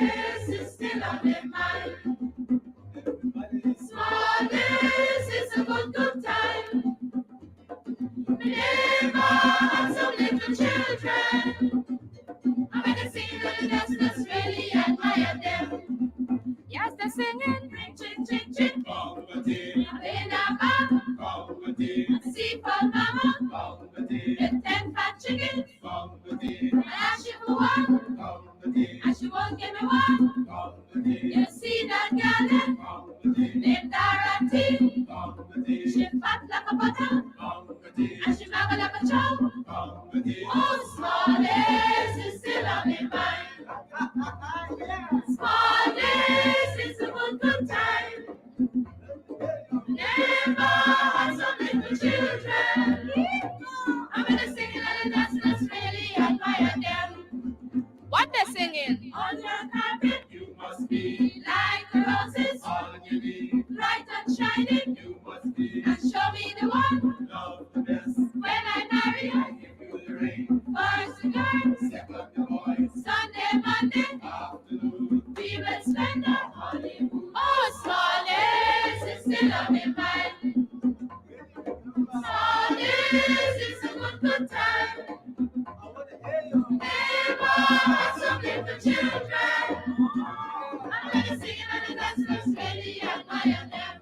days is still on their mind. Small days is a good time. My neighbor had some little children. I'm gonna sing and that's really admire them. Yes, they're singing. Ching, ching, ching. In a bar. See for mama. Get 10 fat chickens. I ask you for one. And she won't give me one. You see that girl named Dorothy. She fat like a butter. And she muggle like a chow. Oh, small days is still on my mind. Small days is a good time. Never had some little children. I'm gonna sing it and that's really admire them. What they're singing? On your carpet, you must be like the roses, all you need, bright and shining, you must be, and show me the one, love the best. When I marry, I give you the ring. First the girl, second the boys, Sunday, Monday, afternoon, we will spend our honeymoon. Oh, small days is still on my mind. Small days is a good time. Neighbor has some little children. I'm gonna sing it and that's really admire them.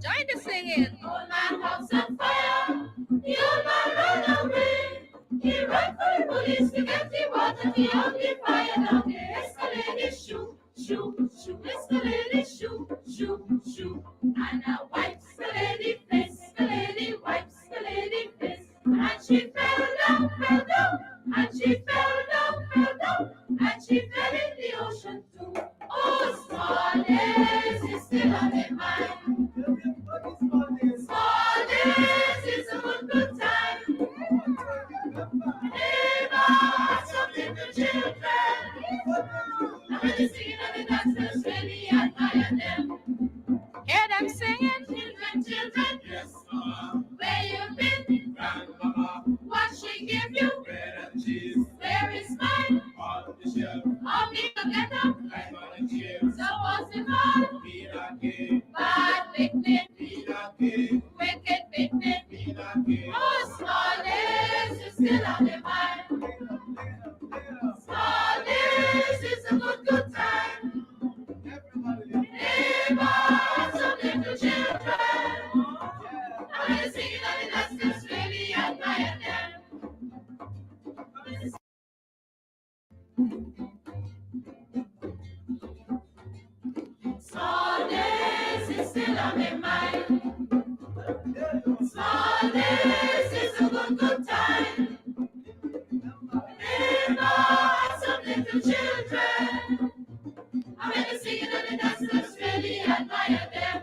Join the singing. Old man house on fire. The old man ran away. He ran for the police to get the water. The only fire down the escalator. Shoo, shoo, shoo, escalator. Shoo, shoo, shoo. And I wipes the lady face. The lady wipes the lady face. And she fell down, and she fell down, and she fell in the ocean too. Oh, small days is still on my mind. Small days is a good time. Neighbor had some little children. I'm gonna sing it and that's really admire them. Hear them singing? Children, children, yes, mama. Where you been? Grandmama. What she give you? Bread and cheese. Where is mine? On the shelf. How me to get up? I'm on a chair. So what's it called? Peanut cake. Bad picnic. Peanut cake. Wicked picnic. Peanut cake. Oh, small days is still on the mind. Small days is a good time. Neighbor has some little children. I'm gonna sing it and that's really admire them. Small days is still on my mind. Small days is a good time. Neighbor has some little children. I'm gonna sing it and that's really admire them.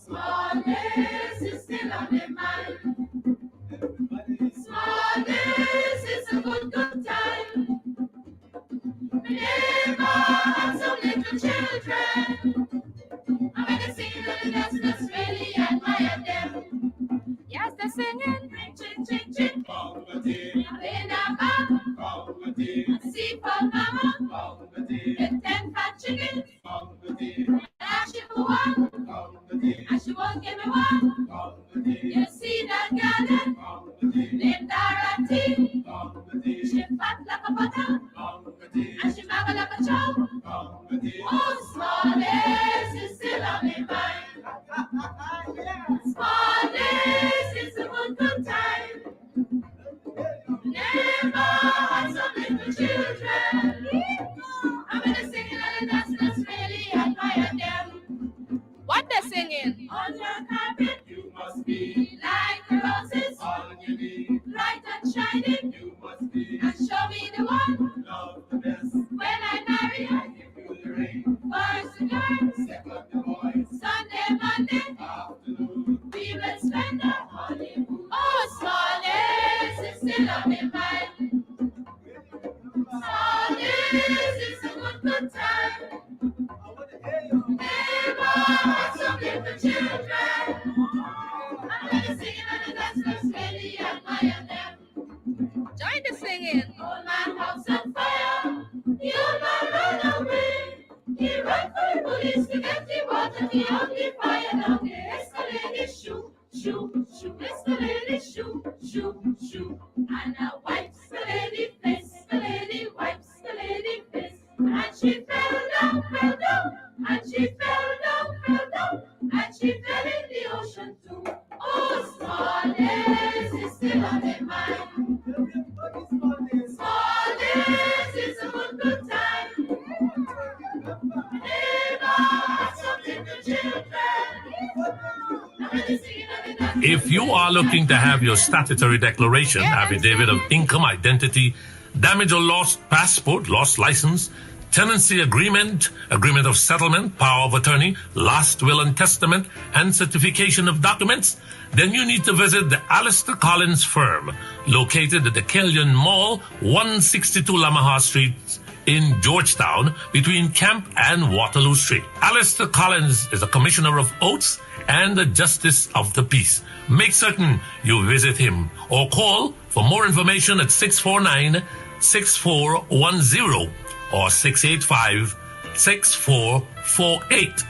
Small days is still on my mind. Small days is a good time. Neighbor has some little children. I'm gonna sing it and that's really admire them. Yes, they're singing. Ching, ching, ching. In a bar. See for mama. Get 10 fat chickens. I ask you for one. And she won't give me one. You see that girl named Dorothy. She fat like a butter. And she muggle like a chow. Oh, small days is still on my mind. Small days is a good time. Never had some little children. I'm gonna sing it and that's really admire them. What they're singing? On your carpet, you must be like the roses, all you need, bright and shining, you must be, and show me the one, love the best. When I marry, I give you the ring. First the girl, second the boys, Sunday, Monday, afternoon, we will spend our honeymoon. Oh, small days is still on my mind. Small days is a good time. Neighbor had some little children. I'm gonna sing it and that's really admire them. Join the singing. Old man house on fire. The The old man ran away. He ran for the police to get the water. The ugly fire down the escalator. Shoo, shoo, shoo, escalator. Shoo, shoo, shoo. And now wipes the lady face. The lady wipes the lady face. And she fell down, and she fell down, and she fell in the ocean too. Oh, small days is still on their mind. Small days is a good time. Neighbor, something to children. If you are looking to have your statutory declaration, affidavit of income, identity, damage or lost passport, lost license, tenancy agreement, agreement of settlement, power of attorney, last will and testament, and certification of documents, then you need to visit the Alistair Collins firm, located at the Kellyan Mall, 162 Lamaha Street, in Georgetown, between Camp and Waterloo Street. Alistair Collins is a commissioner of oaths and a justice of the peace. Make certain you visit him or call for more information at 649-6410 or 685-6448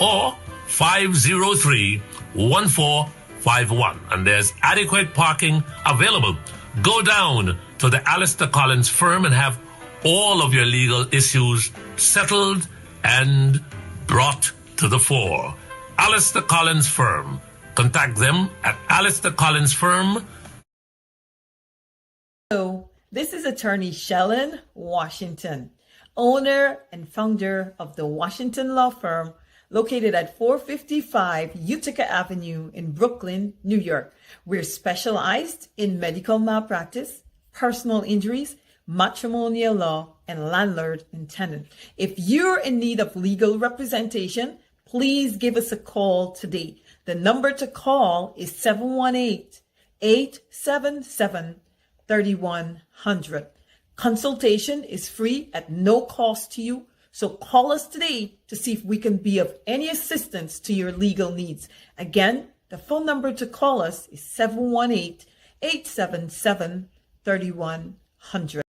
or 503-1451. And there's adequate parking available. Go down to the Alistair Collins firm and have all of your legal issues settled and brought to the fore. Alistair Collins Firm. Contact them at Alistair Collins Firm. Hello, this is attorney Shellen Washington, owner and founder of the Washington Law Firm, located at 455 Utica Avenue in Brooklyn, New York. We're specialized in medical malpractice, personal injuries, matrimonial law, and landlord and tenant. If you're in need of legal representation, please give us a call today. The number to call is 718-877-3100. Consultation is free at no cost to you. So call us today to see if we can be of any assistance to your legal needs. Again, the phone number to call us is 718-877-3100.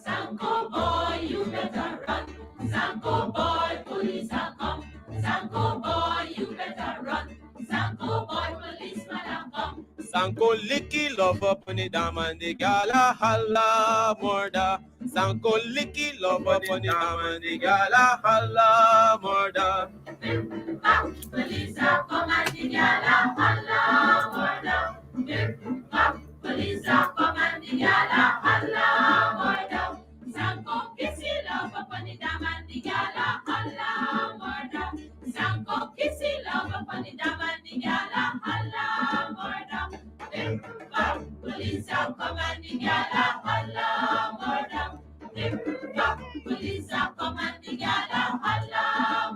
Sanko boy, you better run. Sanko boy, police are come. Sanko boy, you better run. Sanko boy, policeman are come. Sanko licky love up on the dam and the gala holla murder. Sanko licky love up on the dam and the gala holla murder. Police are come and the gala holla murder. Police are come and the gala holla murder. Sanko kissy love up on the dam and the gala holla murder. Sanko kissy love up on the dam and the gala holla murder. Police are come and the gala holla murder. Police are come and the gala holla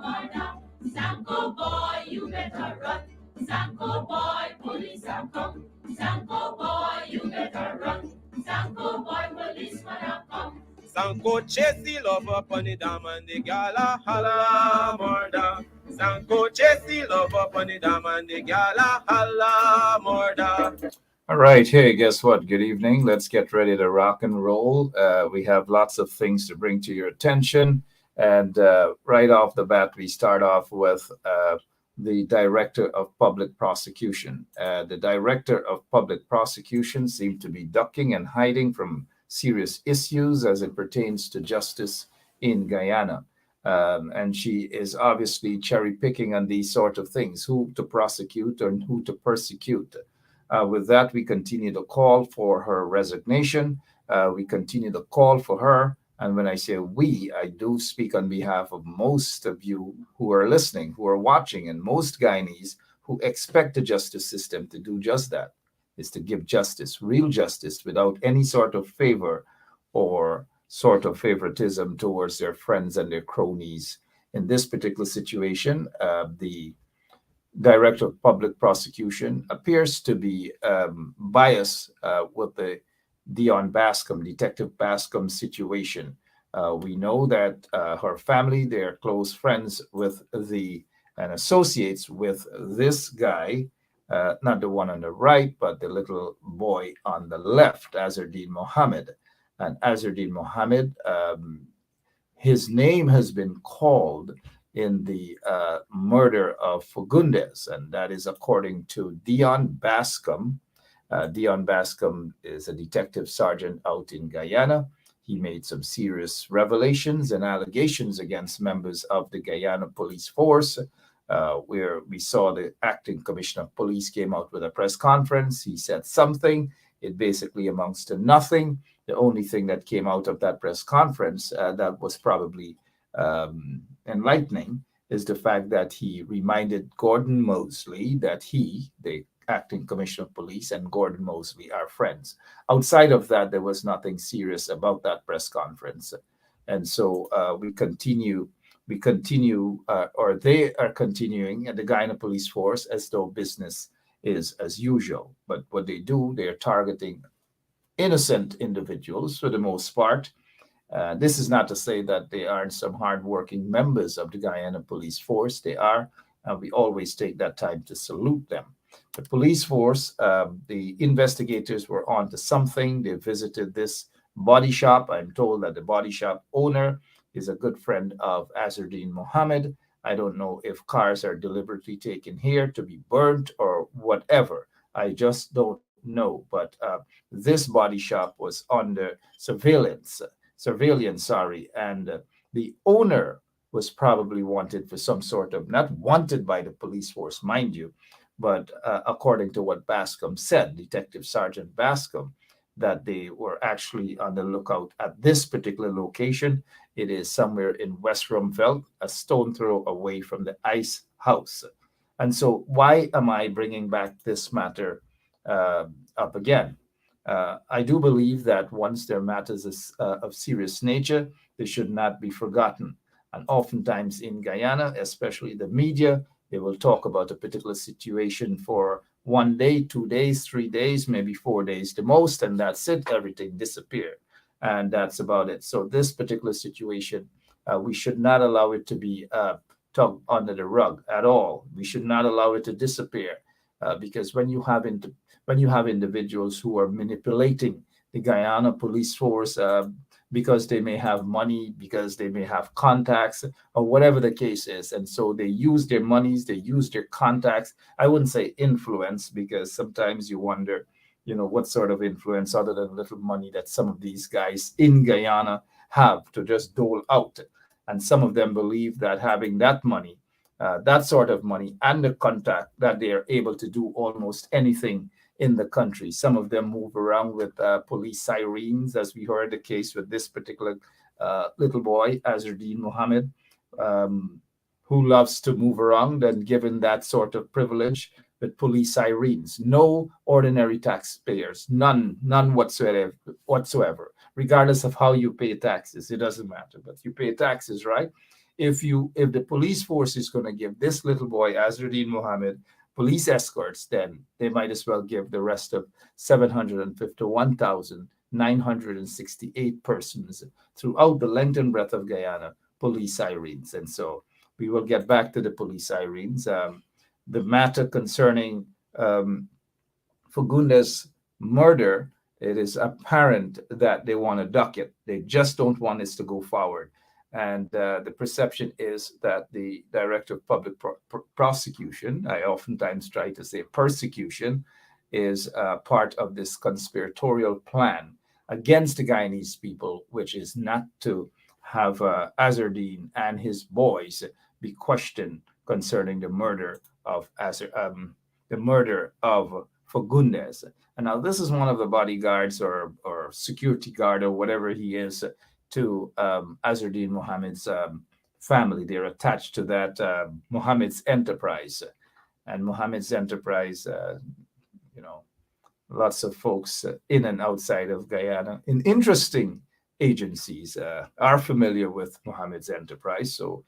murder. Sanko boy, you better run. Sanko boy, police are come. Sanko boy, you better run. Sanko boy, policeman are come. Sanko chase the love up on the dam and the gala holla murder. Sanko chase the love up on the dam and the gala holla murder. All right, hey, guess what? Good evening. Let's get ready to rock and roll. We have lots of things to bring to your attention. And right off the bat, we start off with the Director of Public Prosecution. The Director of Public Prosecution seemed to be ducking and hiding from serious issues as it pertains to justice in Guyana. And she is obviously cherry picking on these sort of things, who to prosecute and who to persecute. With that, we continue to call for her resignation. We continue to call for her. And when I say we, I do speak on behalf of most of you who are listening, who are watching, and most Guyanese who expect the justice system to do just that, is to give justice, real justice, without any sort of favor or sort of favoritism towards their friends and their cronies. In this particular situation, the Director of Public Prosecution appears to be biased with the Dion Bascom, Detective Bascom situation. We know that her family, they're close friends with and associates with this guy, not the one on the right, but the little boy on the left, Azardine Mohammed. And Azardine Mohammed, his name has been called in the murder of Fagundes, and that is according to Dion Bascom. Dion Bascom is a detective sergeant out in Guyana. He made some serious revelations and allegations against members of the Guyana police force, where we saw the acting commissioner of police came out with a press conference. He said something. It basically amounts to nothing. The only thing that came out of that press conference that was probably enlightening is the fact that he reminded Gordon Mosley that he, the acting commissioner of police, and Gordon Mosley are friends. Outside of that, there was nothing serious about that press conference. And so we continue, or they are continuing at the Guyana police force as though business is as usual. But what they do, they're targeting innocent individuals for the most part. This is not to say that they aren't some hardworking members of the Guyana police force. They are, and we always take that time to salute them. The police force, the investigators were onto something. They visited this body shop. I'm told that the body shop owner is a good friend of Azardine Mohammed. I don't know if cars are deliberately taken here to be burnt or whatever. I just don't know. But this body shop was under surveillance, and the owner was probably wanted for some sort of, not wanted by the police force, mind you, but according to what Bascom said, Detective Sergeant Bascom, that they were actually on the lookout at this particular location. It is somewhere in West Rumveld, a stone throw away from the ice house. And so why am I bringing back this matter up again? I do believe that once there are matters of serious nature, they should not be forgotten. And oftentimes in Guyana, especially the media, they will talk about a particular situation for 1 day, 2 days, 3 days, maybe 4 days the most, and that's it. Everything disappeared. And that's about it. So this particular situation, we should not allow it to be tugged under the rug at all. We should not allow it to disappear, because when you have individuals who are manipulating the Guyana police force because they may have money, because they may have contacts, or whatever the case is, and so they use their monies, they use their contacts. I wouldn't say influence, because sometimes you wonder, what sort of influence other than little money that some of these guys in Guyana have to just dole out. And some of them believe that having that money, that sort of money and the contact, that they are able to do almost anything in the country. Some of them move around with police sirens, as we heard the case with this particular little boy, Azardine Mohammed, who loves to move around and given that sort of privilege with police sirens. No ordinary taxpayers, none whatsoever, regardless of how you pay taxes. It doesn't matter, but you pay taxes, right? If the police force is going to give this little boy, Azardine Mohammed, police escorts, then they might as well give the rest of 751,968 persons throughout the length and breadth of Guyana police sirens. And so we will get back to the police sirens. The matter concerning Fagundes' murder, it is apparent that they want to duck it. They just don't want this to go forward. And the perception is that the Director of Public Prosecution, I oftentimes try to say persecution, is part of this conspiratorial plan against the Guyanese people, which is not to have Azardine and his boys be questioned concerning the murder of Fagundes. And now this is one of the bodyguards or security guard or whatever he is to Azardine Mohammed's family. They're attached to that Mohammed's enterprise. And Mohammed's enterprise, lots of folks in and outside of Guyana in interesting agencies are familiar with Mohammed's enterprise. So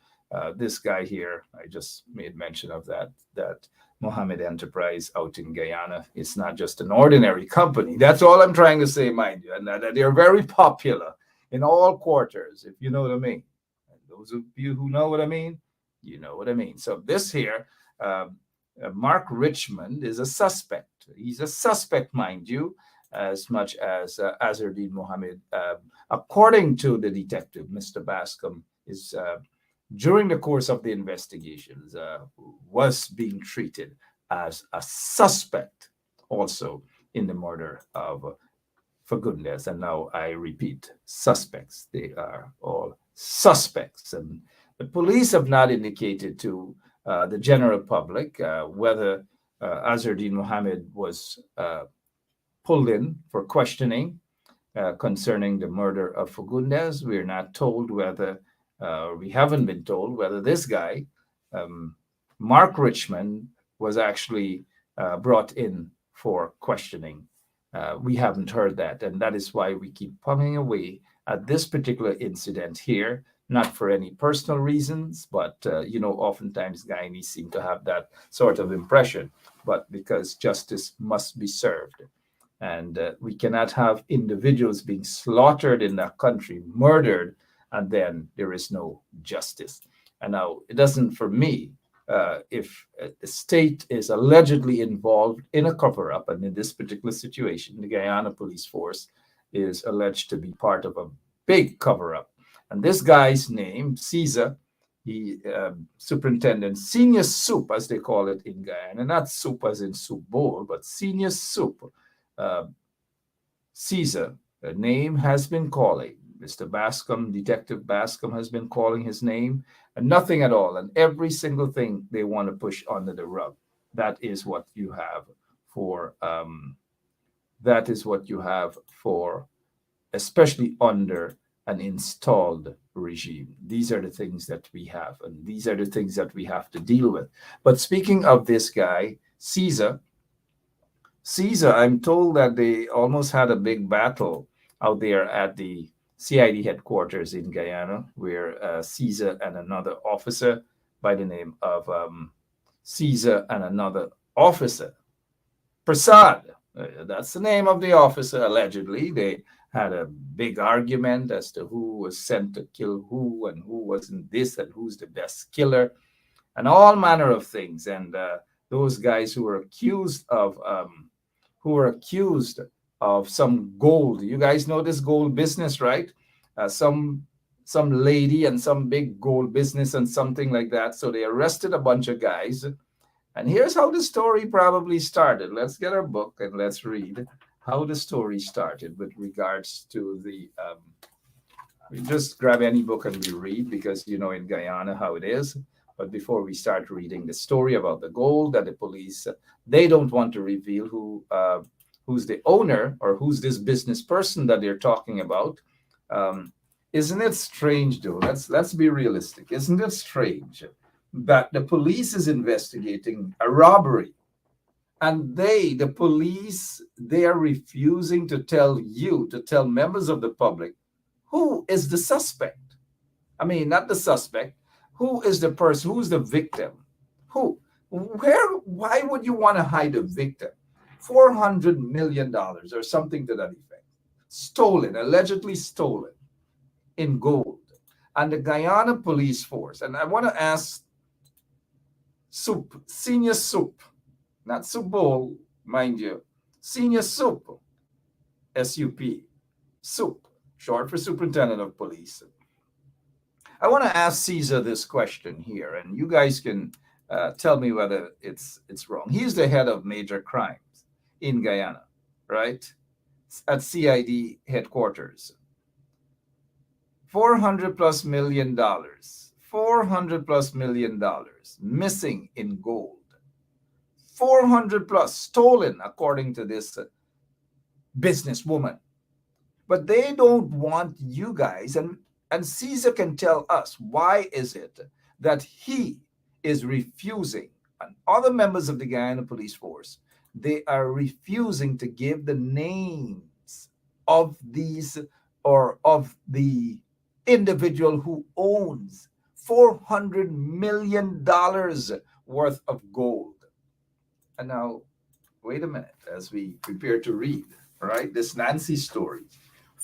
this guy here, I just made mention of that Mohammed Enterprise out in Guyana. It's not just an ordinary company. That's all I'm trying to say, mind you, and that they're very popular in all quarters, if you know what I mean. And those of you who know what I mean, you know what I mean. So this here, Mark Richmond is a suspect. He's a suspect, mind you, as much as Azardine Mohammed, according to the detective, Mr. Bascom, is during the course of the investigations was being treated as a suspect also in the murder of Fagundes. And now I repeat, suspects. They are all suspects. And the police have not indicated to the general public whether Azardine Mohammed was pulled in for questioning concerning the murder of Fagundes. We're not told whether, we haven't been told whether this guy, Mark Richmond, was actually brought in for questioning. We haven't heard that, and that is why we keep plugging away at this particular incident here, not for any personal reasons, but, oftentimes Guyanese seem to have that sort of impression, but because justice must be served. And we cannot have individuals being slaughtered in that country, murdered, and then there is no justice. And now it doesn't, for me, if the state is allegedly involved in a cover-up, and in this particular situation, the Guyana police force is alleged to be part of a big cover-up. And this guy's name, Caesar, he superintendent, senior soup, as they call it in Guyana, not soup as in soup bowl, but senior soup. Caesar, a name has been calling. Mr. Bascom, Detective Bascom, has been calling his name, and nothing at all. And every single thing they want to push under the rug. That is what you have for. That is what you have for, especially under an installed regime. These are the things that we have, and these are the things that we have to deal with. But speaking of this guy, Caesar, I'm told that they almost had a big battle out there at the CID headquarters in Guyana, where Caesar and another officer by the name of Caesar and another officer, Prasad, that's the name of the officer, allegedly. They had a big argument as to who was sent to kill who and who wasn't this and who's the best killer and all manner of things. And those guys who were accused of some gold. You guys know this gold business, right? Some lady and some big gold business and something like that. So they arrested a bunch of guys. And here's how the story probably started. Let's get our book and let's read how the story started with regards to the we just grab any book and we read, because you know in Guyana how it is. But before we start reading the story about the gold that the police, they don't want to reveal who's the owner or who's this business person that they're talking about. Isn't it strange, though? Let's be realistic. Isn't it strange that the police is investigating a robbery, and the police, they are refusing to tell members of the public who is the suspect? I mean, not the suspect. Who is the person? Who's the victim? Why would you want to hide a victim? $400 million or something to that effect. Stolen, allegedly stolen in gold. And the Guyana police force, and I want to ask Senior Soup, not Soup Bowl, mind you, Senior Soup, S-U-P, Soup, short for Superintendent of Police. I want to ask Caesar this question here, and you guys can tell me whether it's wrong. He's the head of major crimes in Guyana, right? At CID headquarters. $400+ million, $400+ million missing in gold. 400+ stolen, according to this businesswoman. But they don't want you guys, and Caesar can tell us why is it that he is refusing, and other members of the Guyana police force, they are refusing to give the names of these or of the individual who owns $400 million worth of gold. And now, wait a minute as we prepare to read, all right, this Nancy story.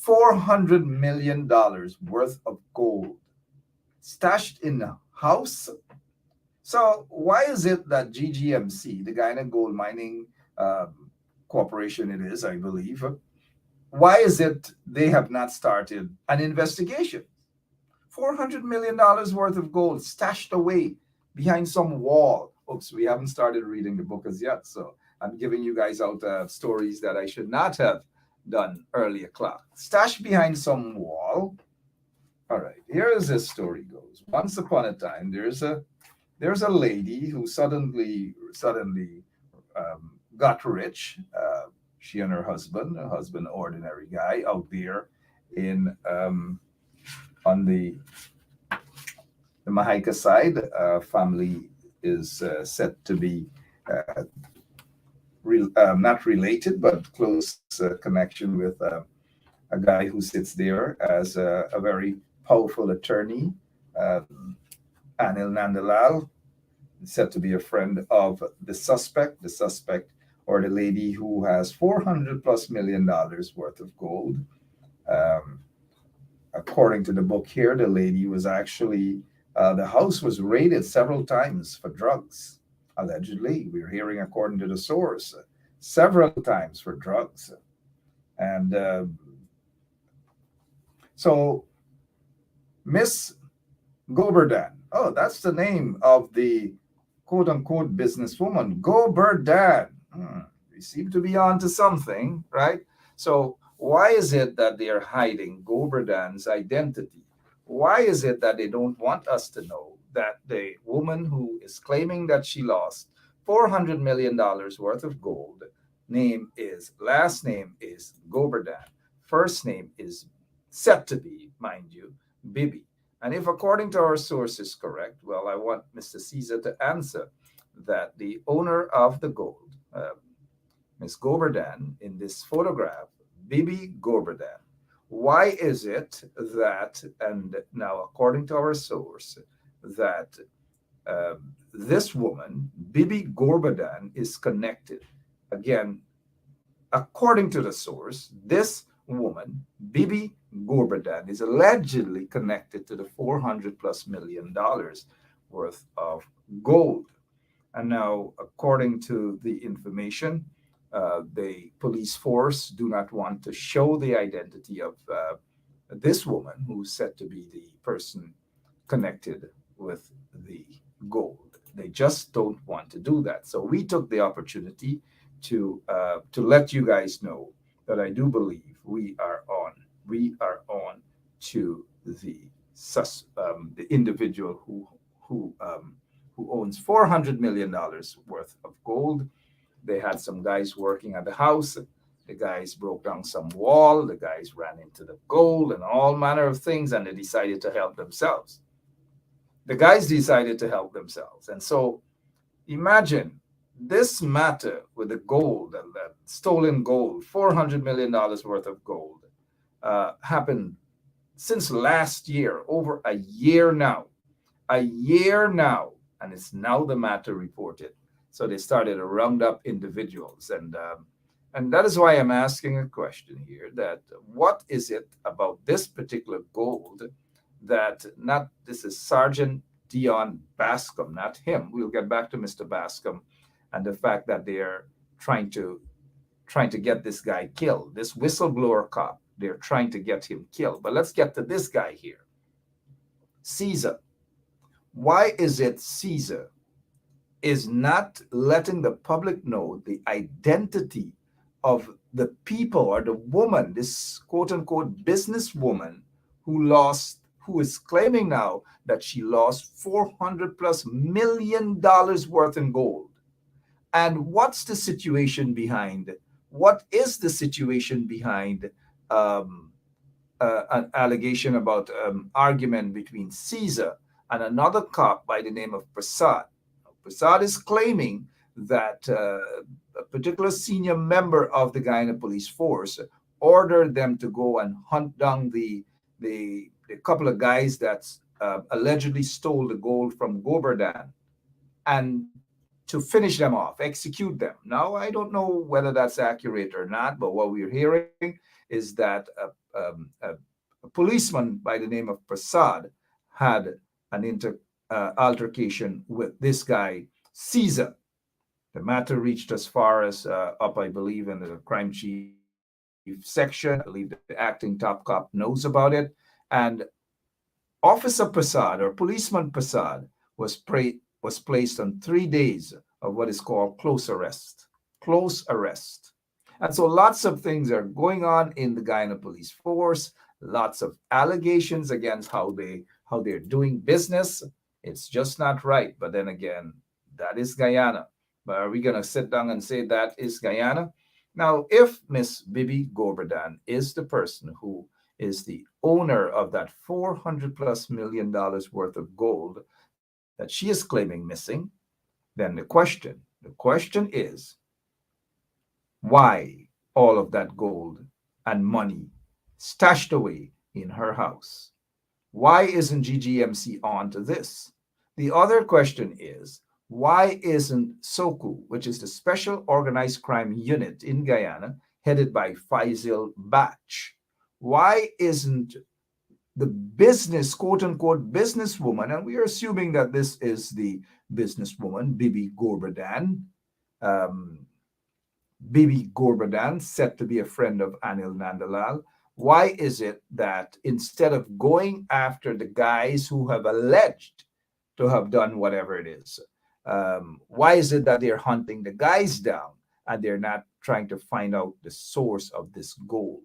$400 million worth of gold stashed in a house. So why is it that GGMC, the Guyana Gold Mining Corporation it is, I believe, why is it they have not started an investigation? $400 million worth of gold stashed away behind some wall. Oops, we haven't started reading the book as yet, so I'm giving you guys out stories that I should not have done earlier clock. Stashed behind some wall. All right, here is this story goes. Once upon a time, there's a lady who suddenly got rich. She and her husband, ordinary guy, out there in on the Mahaica side. Family is said to be not related, but close connection with a guy who sits there as a very powerful attorney, Anil Nandalal, said to be a friend of the suspect. The suspect, or the lady who has $400+ million worth of gold. According to the book here, the lady was actually, the house was raided several times for drugs, allegedly. We're hearing, according to the source, several times for drugs. And so Miss Goberdan, oh, that's the name of the quote-unquote businesswoman, Goberdan. We seem to be on to something, right? So why is it that they are hiding Goberdan's identity? Why is it that they don't want us to know that the woman who is claiming that she lost $400 million worth of gold, last name is Goberdan, first name is said to be, mind you, Bibi. And if according to our source is correct, well, I want Mr. Caesar to answer that the owner of the gold, Ms. Goberdan, in this photograph, Bibi Goberdan, why is it that, and now according to our source, that this woman, Bibi Goberdan, is connected? Again, according to the source, this woman, Bibi Goberdan, is allegedly connected to the $400+ million worth of gold. And now, according to the information, the police force do not want to show the identity of this woman, who's said to be the person connected with the gold. They just don't want to do that. So we took the opportunity to let you guys know that I do believe we are on to the individual who owns $400 million worth of gold. They had some guys working at the house. The guys broke down some wall. The guys ran into the gold and all manner of things, and they decided to help themselves. The guys decided to help themselves. And so imagine this matter with the gold, and that stolen gold, $400 million worth of gold, happened since last year, over a year now, and it's now the matter reported. So they started to round up individuals, and that is why I'm asking a question here: that what is it about this particular gold that this is Sergeant Dion Bascom, not him. We'll get back to Mr. Bascom and the fact that they're trying to get this guy killed, this whistleblower cop. They're trying to get him killed. But let's get to this guy here, Caesar. Why is it Caesar is not letting the public know the identity of the people or the woman, this quote-unquote businesswoman who is claiming now that she lost $400+ million worth in gold? And what's the situation behind? What is the situation behind an allegation about argument between Caesar and another cop by the name of Prasad? Prasad is claiming that a particular senior member of the Guyana police force ordered them to go and hunt down the couple of guys that's allegedly stole the gold from Goberdan and to finish them off, execute them. Now, I don't know whether that's accurate or not, but what we're hearing is that a policeman by the name of Prasad had an altercation with this guy, Caesar. The matter reached as far as up, I believe, in the crime chief section. I believe the acting top cop knows about it. And Officer Prasad or Policeman Prasad was placed on 3 days of what is called close arrest. Close arrest. And so lots of things are going on in the Guyana police force, lots of allegations against how they're doing business. It's just not right. But then again, that is Guyana. But are we going to sit down and say that is Guyana? Now, if Miss Bibi Gorberdan is the person who is the owner of that $400+ million worth of gold that she is claiming missing, then the question is, why all of that gold and money stashed away in her house? Why isn't GGMC on to this? The other question is, why isn't SOCU, which is the Special Organized Crime Unit in Guyana, headed by Faisal Batch, why isn't the business, quote unquote, businesswoman, and we are assuming that this is the businesswoman, Bibi Gorberdan, Bibi Gorberdan, said to be a friend of Anil Nandalal, why is it that instead of going after the guys who have alleged to have done whatever it is, why is it that they're hunting the guys down and they're not trying to find out the source of this gold?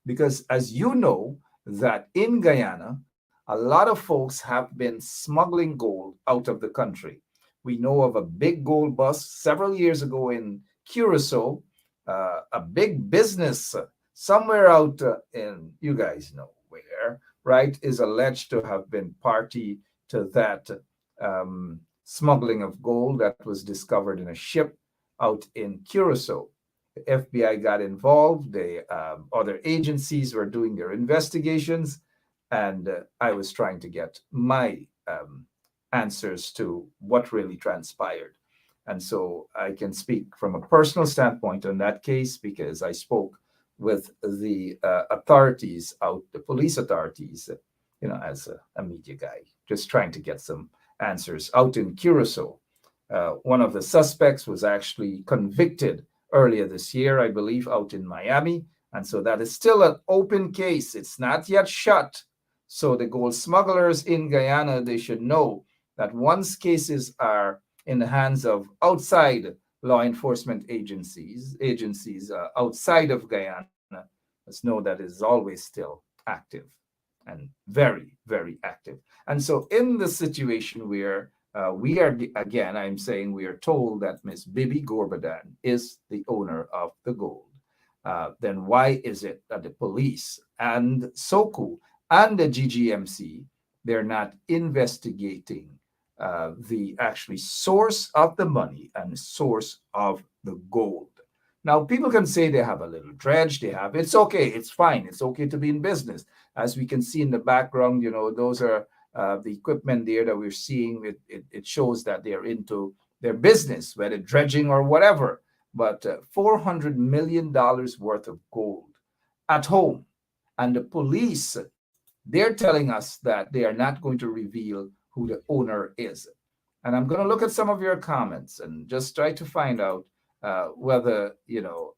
Because as you know, that in Guyana, a lot of folks have been smuggling gold out of the country. We know of a big gold bust several years ago in Curacao, a big business somewhere out in, you guys know where, right, is alleged to have been party to that smuggling of gold that was discovered in a ship out in Curacao. The FBI got involved. The other agencies were doing their investigations, and I was trying to get my answers to what really transpired. And so I can speak from a personal standpoint on that case because I spoke with the authorities out, the police authorities, as a media guy, just trying to get some answers out in Curacao. One of the suspects was actually convicted earlier this year, I believe, out in Miami. And so that is still an open case. It's not yet shut. So the gold smugglers in Guyana, they should know that once cases are in the hands of outside law enforcement agencies outside of Guyana, let's know that it is always still active and very, very active. And so in the situation where we are, again, I'm saying we are told that Miss Bibi Gorberdan is the owner of the gold. Then why is it that the police and SOCU and the GGMC, they're not investigating the actually source of the money and the source of the gold? Now, people can say they have a little dredge, it's okay, it's fine, it's okay to be in business. As we can see in the background, those are the equipment there that we're seeing. It shows that they're into their business, whether dredging or whatever. But $400 million worth of gold at home. And the police, they're telling us that they are not going to reveal who the owner is. And I'm going to look at some of your comments and just try to find out whether,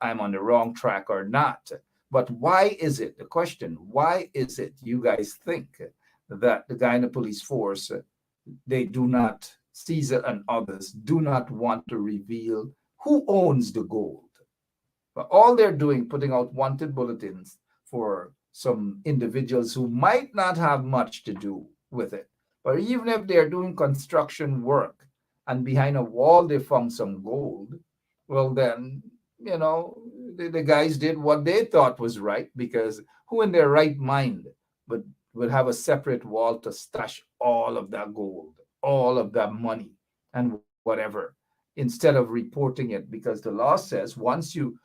I'm on the wrong track or not. But why is it, the question, why is it you guys think that the Guyana police force, they do not, Caesar and others, do not want to reveal who owns the gold? But all they're doing, putting out wanted bulletins for some individuals who might not have much to do with it. But even if they're doing construction work and behind a wall they found some gold, well then, the guys did what they thought was right, because who in their right mind would have a separate wall to stash all of that gold, all of that money and whatever, instead of reporting it? Because the law says once you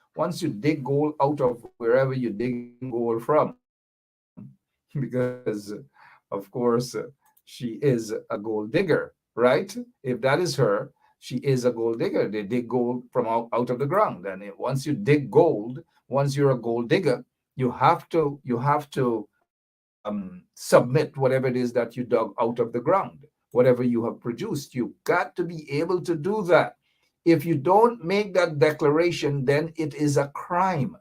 dig gold out of wherever you dig gold from, because of course she is a gold digger, right? If that is her, she is a gold digger. They dig gold from out of the ground. And once you dig gold, once you're a gold digger, you have to submit whatever it is that you dug out of the ground, whatever you have produced. You got to be able to do that. If you don't make that declaration, then it is a crime.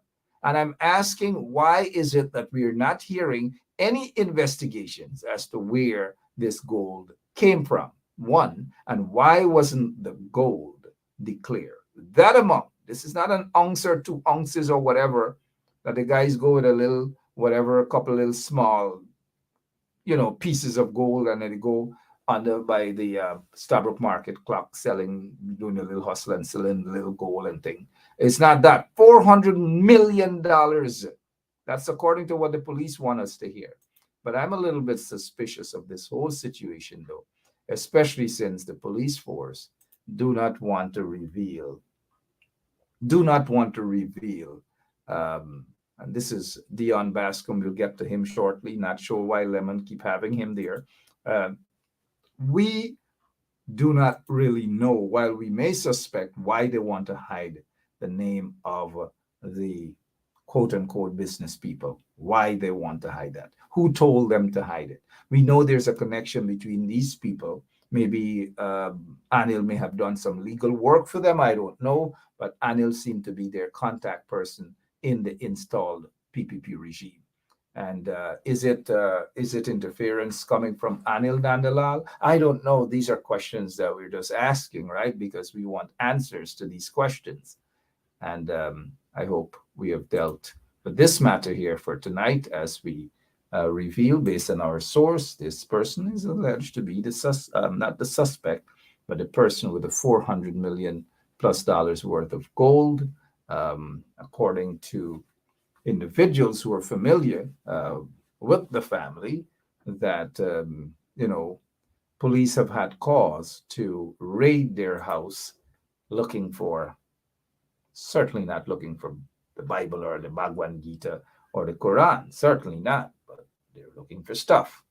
And I'm asking, why is it that we are not hearing any investigations as to where this gold came from? One, and why wasn't the gold declared? That amount, this is not an ounce or 2 ounces or whatever, that the guys go with a little, whatever, a couple little small, pieces of gold, and then they go under by the Stabroek Market clock selling, doing a little hustle and selling a little gold and thing. It's not that. $400 million. That's according to what the police want us to hear. But I'm a little bit suspicious of this whole situation, though, especially since the police force do not want to reveal, and this is Dion Bascom. We'll get to him shortly. Not sure why Lemon keep having him there. We do not really know, while we may suspect why they want to hide the name of the quote unquote business people, why they want to hide that, who told them to hide it. We know there's a connection between these people. Maybe Anil may have done some legal work for them. I don't know, but Anil seemed to be their contact person in the installed PPP regime. And is it interference coming from Anil Dandalal? I don't know. These are questions that we're just asking, right? Because we want answers to these questions. And I hope we have dealt with this matter here for tonight, as we reveal, based on our source, this person is alleged to be not the suspect, but the person with the $400 million plus worth of gold, according to individuals who are familiar with the family, that police have had cause to raid their house, looking for, certainly not looking for the Bible or the Bhagavad Gita or the Quran, certainly not, but they're looking for stuff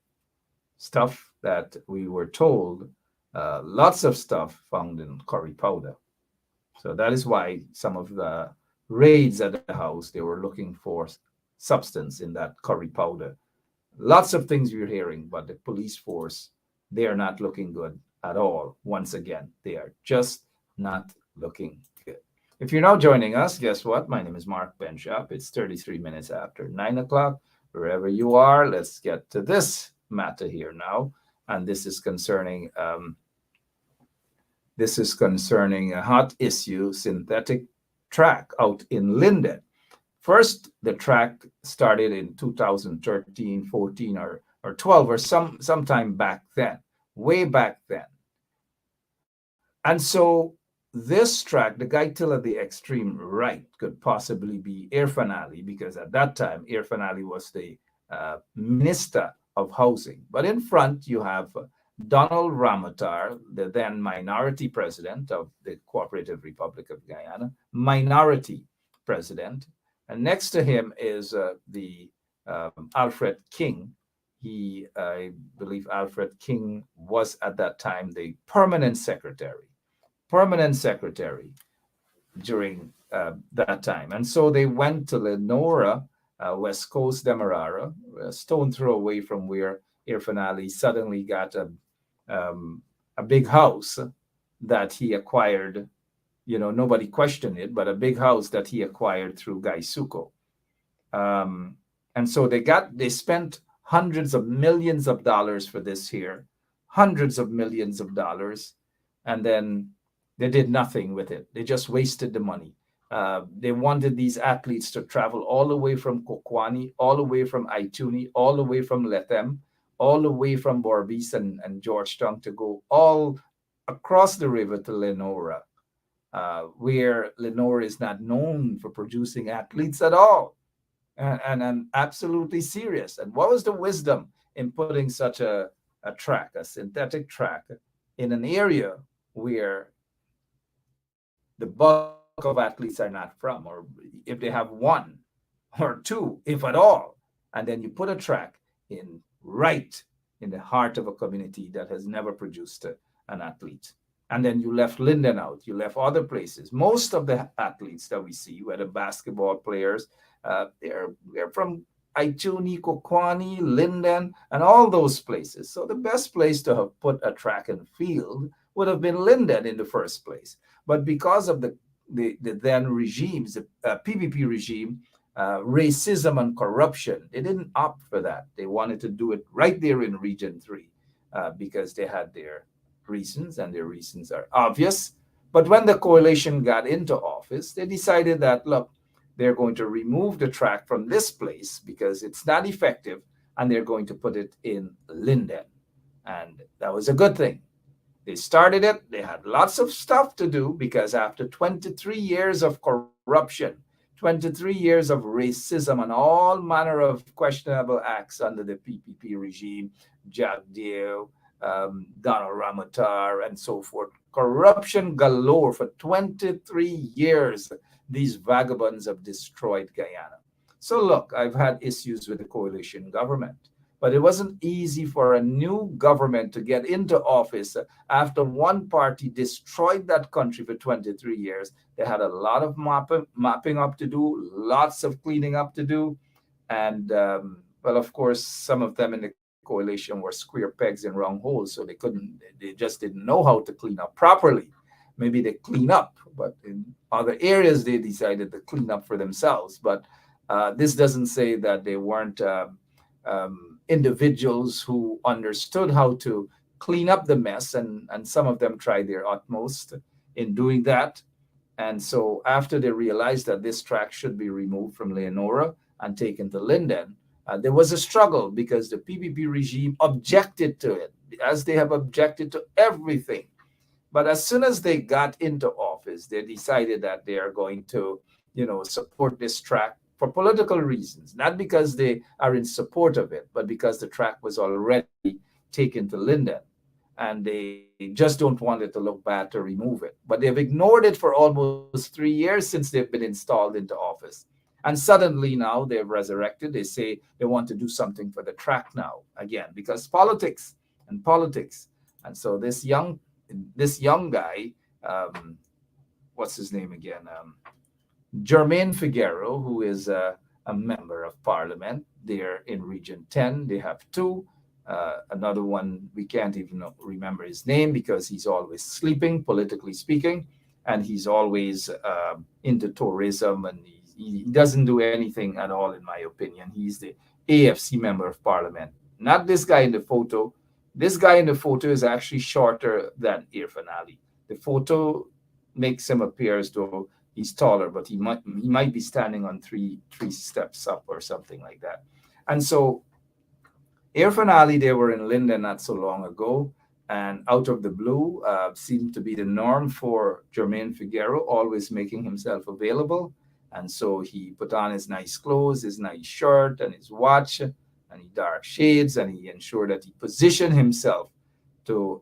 that we were told, lots of stuff found in curry powder. So that is why some of the raids at the house, they were looking for substance in that curry powder. Lots of things we're hearing, but the police force, they are not looking good at all. Once again, they are just not looking good. If you're now joining us, guess what? My name is Mark Benshop. It's 33 minutes after 9 o'clock. Wherever you are, let's get to this matter here now. And this is concerning a hot issue, synthetic track out in Linden. First, the track started in 2013, 14, or 12, or sometime back then, way back then. And so this track, the guy till at the extreme right, could possibly be Irfan Ali, because at that time, Irfan Ali was the Minister of Housing. But in front, you have Donald Ramotar, the then minority president of the Cooperative Republic of Guyana, minority president. And next to him is the Alfred King. I believe Alfred King was at that time the permanent secretary during that time. And so they went to Lenora, West Coast Demerara, a stone throw away from where Irfan Ali suddenly got a big house that he acquired. Nobody questioned it, but a big house that he acquired through Guy Suko. And so they spent hundreds of millions of dollars for this here, hundreds of millions of dollars, and then they did nothing with it. They just wasted the money. They wanted these athletes to travel all the way from Kokwani, all the way from Aituni, all the way from Lethem, all the way from Berbice and Georgetown, to go all across the river to Lenora, where Lenora is not known for producing athletes at all. And I'm absolutely serious. And what was the wisdom in putting such a track, a synthetic track, in an area where the bulk of athletes are not from, or if they have one or two, if at all, and then you put a track in right in the heart of a community that has never produced an athlete. And then you left Linden out. You left other places. Most of the athletes that we see, whether basketball players, they're from Ituni, Kokwani, Linden, and all those places. So the best place to have put a track and field would have been Linden in the first place. But because of the then regimes, the PPP regime, racism and corruption, they didn't opt for that. They wanted to do it right there in Region 3 because they had their reasons, and their reasons are obvious. But when the coalition got into office, they decided that, look, they're going to remove the track from this place because it's not effective, and they're going to put it in Linden. And that was a good thing. They started it. They had lots of stuff to do because after 23 years of corruption, 23 years of racism and all manner of questionable acts under the PPP regime, Jack Deere, Donald Ramotar, and so forth. Corruption galore for 23 years. These vagabonds have destroyed Guyana. So look, I've had issues with the coalition government, but it wasn't easy for a new government to get into office after one party destroyed that country for 23 years. They had a lot of mapping up to do, lots of cleaning up to do. And, well, of course, some of them in the coalition were square pegs in round holes, so they just didn't know how to clean up properly. Maybe they clean up, but in other areas they decided to clean up for themselves. But this doesn't say that they weren't individuals who understood how to clean up the mess, and some of them tried their utmost in doing that. And so after they realized that this track should be removed from Leonora and taken to Linden, there was a struggle because the PPP regime objected to it, as they have objected to everything. But as soon as they got into office, they decided that they are going to, support this track for political reasons, not because they are in support of it, but because the track was already taken to Linden, and they just don't want it to look bad to remove it. But they've ignored it for almost 3 years since they've been installed into office. And suddenly now they've resurrected. They say they want to do something for the track now again, because politics and politics. And so this young guy, what's his name again? Jermaine Figueroa, who is a member of parliament there in Region 10. They have two. Another one, we can't even remember his name because he's always sleeping, politically speaking, and he's always into tourism, and he doesn't do anything at all, in my opinion. He's the AFC member of parliament, not this guy in the photo. This guy in the photo is actually shorter than Irfan Ali. The photo makes him appear as though he's taller, but he might be standing on three steps up or something like that. And so Irfan Ali, they were in Linden not so long ago, and out of the blue seemed to be the norm for Jermaine Figueroa, always making himself available. And so he put on his nice clothes, his nice shirt, and his watch, and his dark shades, and he ensured that he positioned himself to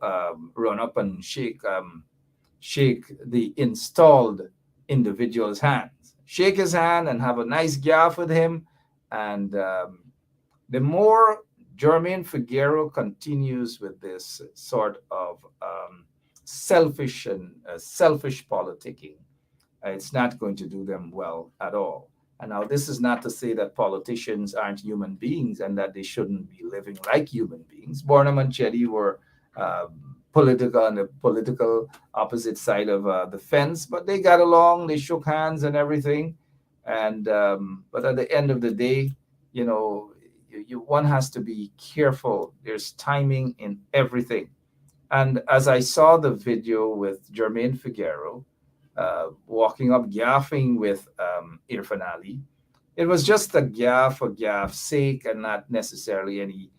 run up and shake the installed individual's hands, shake his hand and have a nice gaff with him. And the more Jermaine Figueroa continues with this sort of selfish politicking, it's not going to do them well at all. And now this is not to say that politicians aren't human beings and that they shouldn't be living like human beings. Bornam and Chetty were political on the political opposite side of the fence, but they got along, they shook hands and everything. And but at the end of the day, one has to be careful. There's timing in everything. And as I saw the video with Jermaine Figueroa walking up, gaffing with Irfan Ali, it was just a gaff for gaff's sake and not necessarily any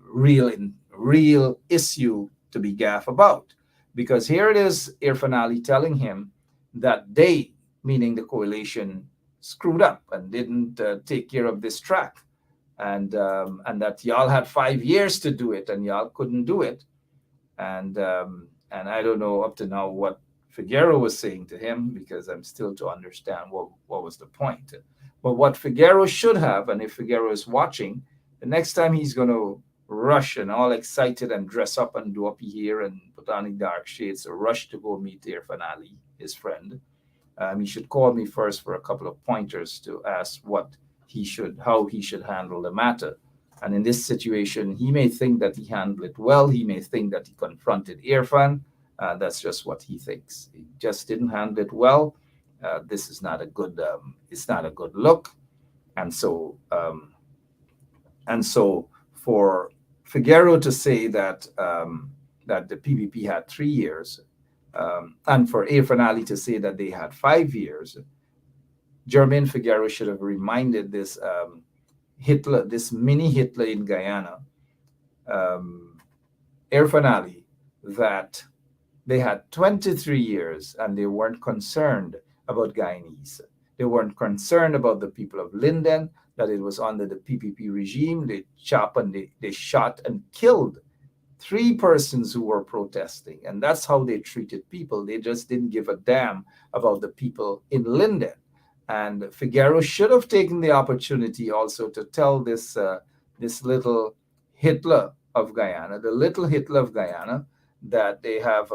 real issue to be gaff about. Because here it is, Irfan Ali telling him that they, meaning the coalition, screwed up and didn't take care of this track. And that y'all had 5 years to do it and y'all couldn't do it. And I don't know up to now what Figueroa was saying to him, because I'm still to understand what was the point. But what Figueroa should have, and if Figueroa is watching, the next time he's going to rush and all excited and dress up and do up here and put on the dark shades, rush to go meet Irfan Ali, his friend. He should call me first for a couple of pointers to ask how he should handle the matter. And in this situation, he may think that he handled it well. He may think that he confronted Irfan. That's just what he thinks. He just didn't handle it well. This is not a good. It's not a good look. And so for Figueroa to say that that the PPP had 3 years, and for Irfan Ali to say that they had 5 years, Jermaine Figueroa should have reminded this Hitler, this mini Hitler in Guyana, Irfan Ali, that they had 23 years and they weren't concerned about Guyanese. They weren't concerned about the people of Linden, that it was under the PPP regime. They chopped and they shot and killed 3 persons who were protesting. And that's how they treated people. They just didn't give a damn about the people in Linden. And Figueroa should have taken the opportunity also to tell this little Hitler of Guyana, the little Hitler of Guyana, that they have,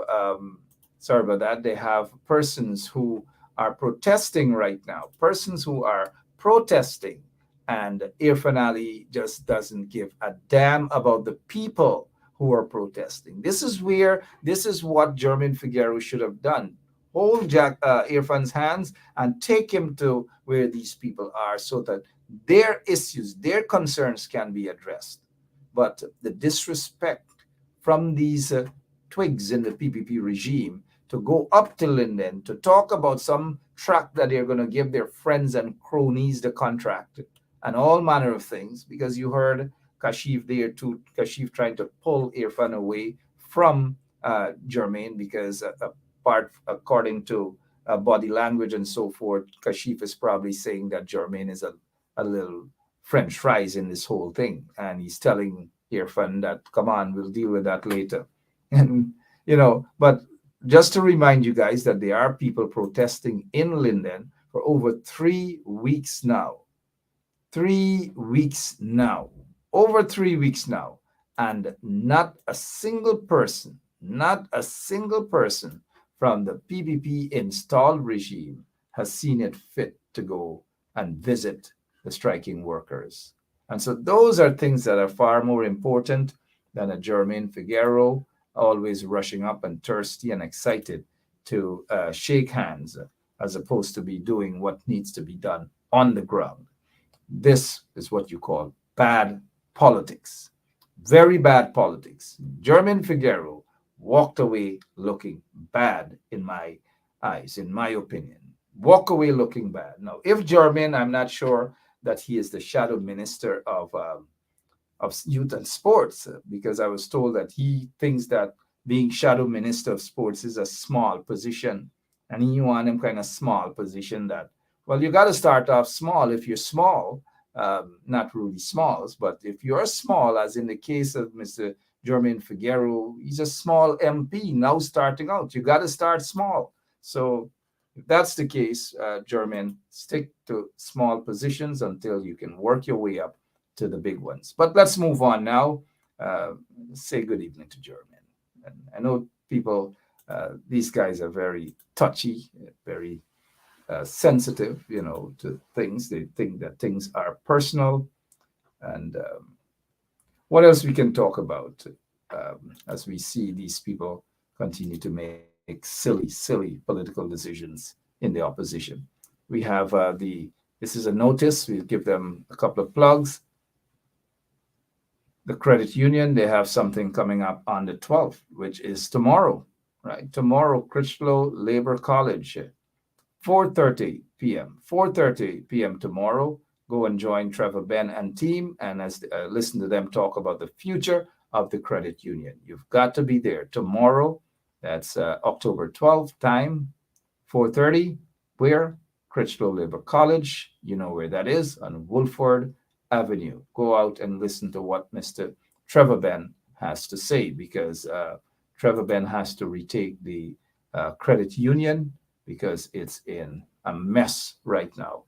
sorry about that, they have persons who are protesting right now, persons who are protesting, and Irfan Ali just doesn't give a damn about the people who are protesting. This is what Jermaine Figueroa should have done. Hold Irfan's hands and take him to where these people are so that their issues, their concerns can be addressed. But the disrespect from these twigs in the PPP regime to go up to Linden to talk about some tract that they're going to give their friends and cronies the contract and all manner of things, because you heard Kashif there too, Kashif trying to pull Irfan away from Jermaine because according to body language and so forth, Kashif is probably saying that Jermaine is a little French fries in this whole thing. And he's telling Irfan that, come on, we'll deal with that later. And, but just to remind you guys that there are people protesting in Linden for over 3 weeks now. 3 weeks now. Over 3 weeks now. And not a single person from the PPP installed regime has seen it fit to go and visit the striking workers. And so those are things that are far more important than a Jermaine Figueroa always rushing up and thirsty and excited to shake hands as opposed to be doing what needs to be done on the ground. This is what you call bad politics. Very bad politics. Jermaine Figueroa walked away looking bad in my eyes, in my opinion. Walk away looking bad. Now, if Jermaine, I'm not sure that he is the shadow minister of youth and sports, because I was told that he thinks that being shadow minister of sports is a small position, and he want him kind of small position that, well, you got to start off small if you're small, not really smalls, but if you're small, as in the case of Mr. Jermaine Figueroa, he's a small MP now starting out. You got to start small. So if that's the case, Jermaine, stick to small positions until you can work your way up to the big ones. But let's move on now. Say good evening to Jermaine. And I know people, these guys are very touchy, very sensitive, to things. They think that things are personal. And what else we can talk about as we see these people continue to make silly political decisions in the opposition? We have this is a notice. We'll give them a couple of plugs. The credit union, they have something coming up on the 12th, which is tomorrow, right? Tomorrow, Critchlow Labor College, 4:30 p.m. 4:30 p.m. tomorrow. Go and join Trevor Ben and team and listen to them talk about the future of the credit union. You've got to be there tomorrow. That's October 12th, time 4:30. Where? Critchlow Labor College. You know where that is, on Wolford Avenue. Go out and listen to what Mr. Trevor Ben has to say, because Trevor Ben has to retake the credit union because it's in a mess right now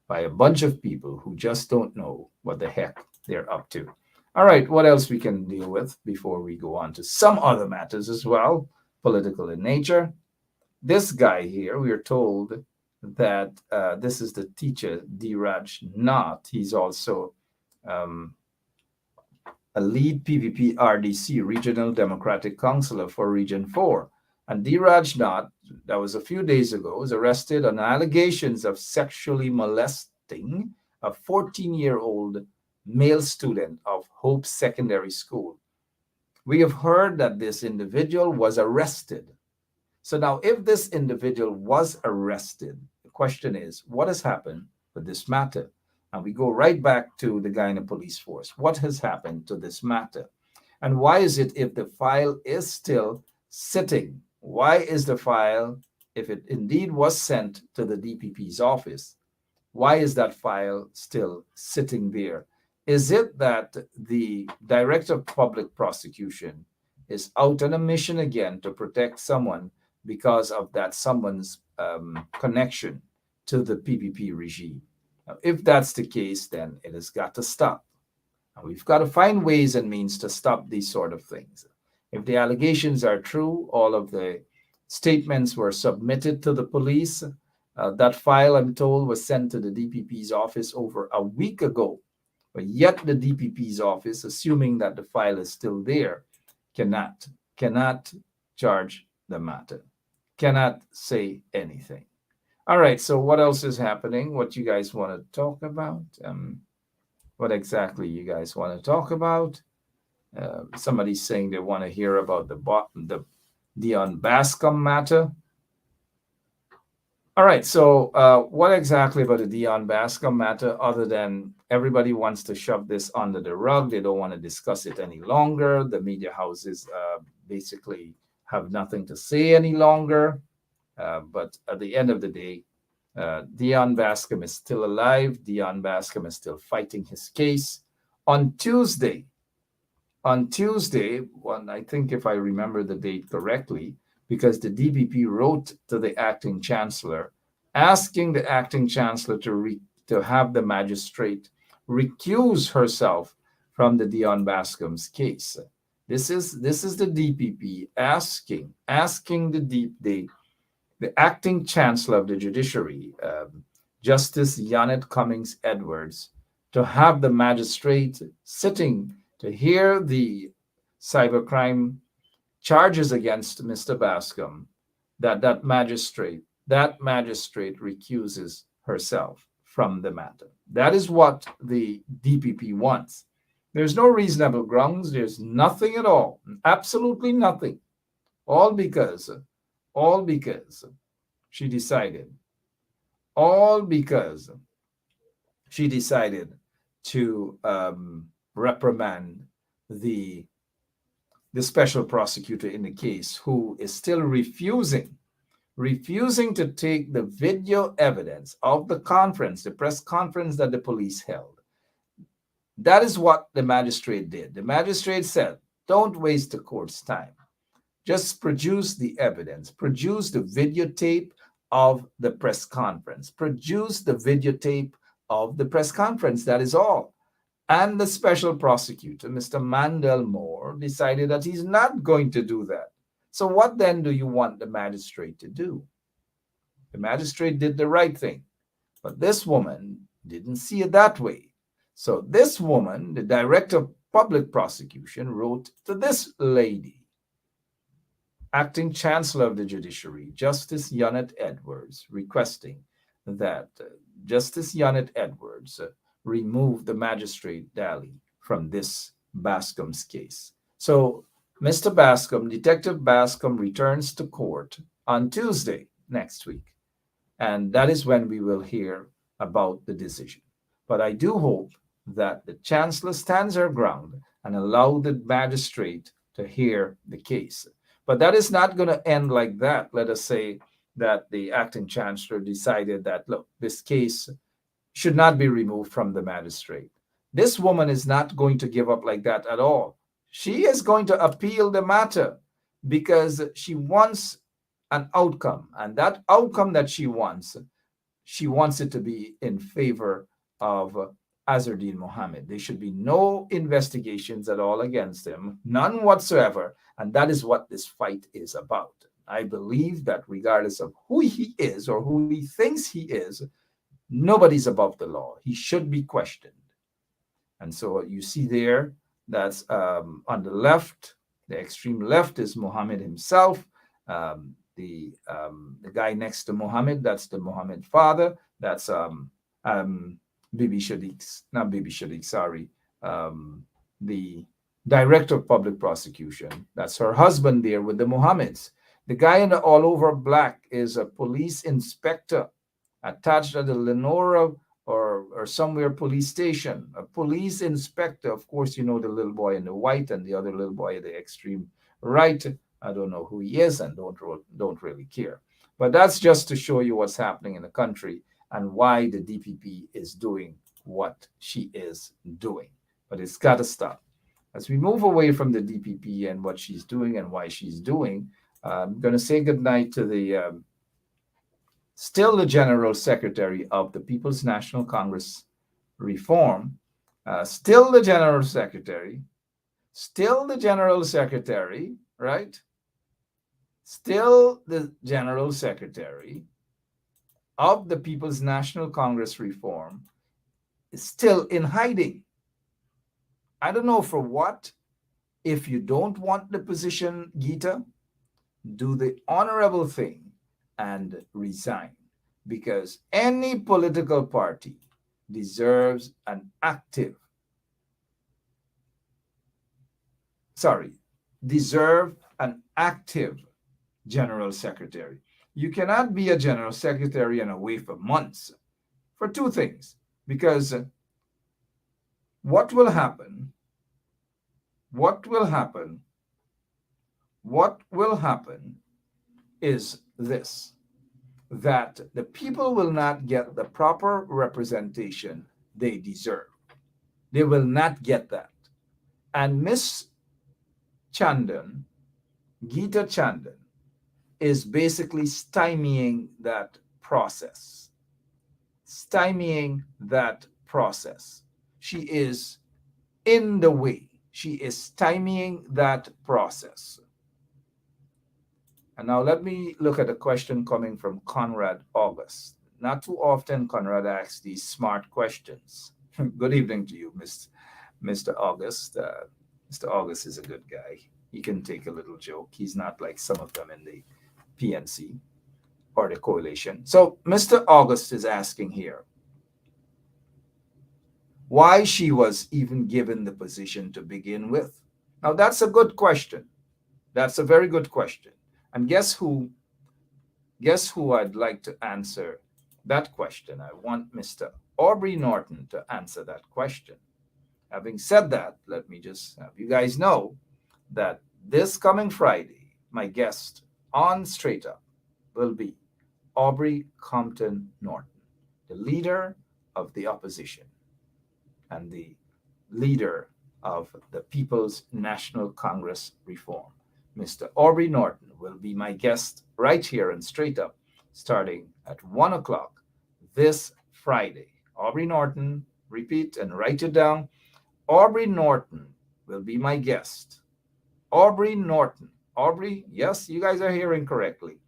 by a bunch of people who just don't know what the heck they're up to. All right, what else we can deal with before we go on to some other matters as well, political in nature? This guy here, we are told that this is the teacher, Diraj Nath. He's also um, a lead PPP RDC, Regional Democratic Counselor for Region 4. And Diraj Nath, that was a few days ago, was arrested on allegations of sexually molesting a 14-year-old male student of Hope Secondary School. We have heard that this individual was arrested. So now, if this individual was arrested, the question is, what has happened with this matter? And we go right back to the Guyana Police Force. What has happened to this matter? And why is it, if the file is still sitting, why is the file, if it indeed was sent to the DPP's office, why is that file still sitting there? Is it that the Director of Public Prosecution is out on a mission again to protect someone because of that someone's connection to the PPP regime? Now, if that's the case, then it has got to stop. And we've got to find ways and means to stop these sort of things. If the allegations are true, all of the statements were submitted to the police. That file, I'm told, was sent to the DPP's office over a week ago. But yet the DPP's office, assuming that the file is still there, cannot charge the matter, cannot say anything. All right, so what else is happening? What you guys want to talk about? What exactly you guys want to talk about? Somebody's saying they want to hear about the Dion Bascom matter. All right, so what exactly about the Dion Bascom matter, other than everybody wants to shove this under the rug? They don't want to discuss it any longer. The media houses basically have nothing to say any longer. But at the end of the day, Dion Bascom is still alive. Dion Bascom is still fighting his case. On Tuesday, I think if I remember the date correctly, because the DPP wrote to the acting chancellor, asking the acting chancellor to have the magistrate recuse herself from the Dion Bascom's case. This is the DPP asking the acting chancellor of the judiciary, Justice Janet Cummings Edwards, to have the magistrate sitting to hear the cybercrime charges against Mr. Bascom, that magistrate recuses herself from the matter. That is what the DPP wants. There's no reasonable grounds. There's nothing at all. Absolutely nothing. All because she decided. All because she decided to reprimand the special prosecutor in the case, who is still refusing to take the video evidence of the conference, the press conference that the police held. That is what the magistrate did. The magistrate said, don't waste the court's time. Just produce the evidence, produce the videotape of the press conference, produce the videotape of the press conference. That is all. And the special prosecutor, Mr. Mandel Moore, decided that he's not going to do that. So what then do you want the magistrate to do? The magistrate did the right thing, but this woman didn't see it that way. So this woman, the director of public prosecution, wrote to this lady, acting chancellor of the judiciary, Justice Janet Edwards, requesting that Justice Janet Edwards remove the magistrate Daly from this Bascom's case. So Mr. Bascom, Detective Bascom, returns to court on Tuesday next week. And that is when we will hear about the decision. But I do hope that the chancellor stands her ground and allow the magistrate to hear the case. But that is not going to end like that. Let us say that the acting chancellor decided that, look, this case should not be removed from the magistrate. This woman is not going to give up like that at all. She is going to appeal the matter because she wants an outcome. And that outcome that she wants it to be in favor of Azardine Mohammed. There should be no investigations at all against him, none whatsoever. And that is what this fight is about. I believe that regardless of who he is or who he thinks he is, nobody's above the law. He should be questioned. And so you see there, that's on the left, the extreme left is Muhammad himself. The guy next to Muhammad, that's the Muhammad father. That's Bibi Shadiq, not Bibi Shadiq, sorry. The director of public prosecution. That's her husband there with the Muhammads. The guy in the all over black is a police inspector attached to the Lenora or somewhere police station, a police inspector. Of course, you know the little boy in the white and the other little boy at the extreme right. I don't know who he is and don't really care. But that's just to show you what's happening in the country and why the DPP is doing what she is doing. But it's got to stop. As we move away from the DPP and what she's doing and why she's doing, I'm going to say goodnight to the still the General Secretary of the People's National Congress Reform, still the General Secretary, right? Still the General Secretary of the People's National Congress Reform is still in hiding. I don't know for what. If you don't want the position, Geeta, do the honorable thing and deserves an active, deserve an active general secretary. You cannot be a general secretary and away for months for two things, because what will happen is this, that the people will not get the proper representation they deserve. They will not get that. And Miss Chandan, Geeta Chandan, is basically stymieing that process. She is in the way. She is stymieing that process. And now let me look at a question coming from Conrad August. Not too often Conrad asks these smart questions. Good evening to you, Mr. August. Mr. August is a good guy. He can take a little joke. He's not like some of them in the PNC or the coalition. So Mr. August is asking here why she was even given the position to begin with. Now that's a good question. That's a very good question. And guess who I'd like to answer that question? I want Mr. Aubrey Norton to answer that question. Having said that, let me just have you guys know that this coming Friday, my guest on Straight Up will be Aubrey Compton Norton, the leader of the opposition and the leader of the People's National Congress Reform. Mr. Aubrey Norton will be my guest right here on Straight Up, starting at 1 o'clock this Friday. Aubrey Norton, repeat and write it down. Aubrey Norton will be my guest. Aubrey Norton. Aubrey, yes, you guys are hearing correctly.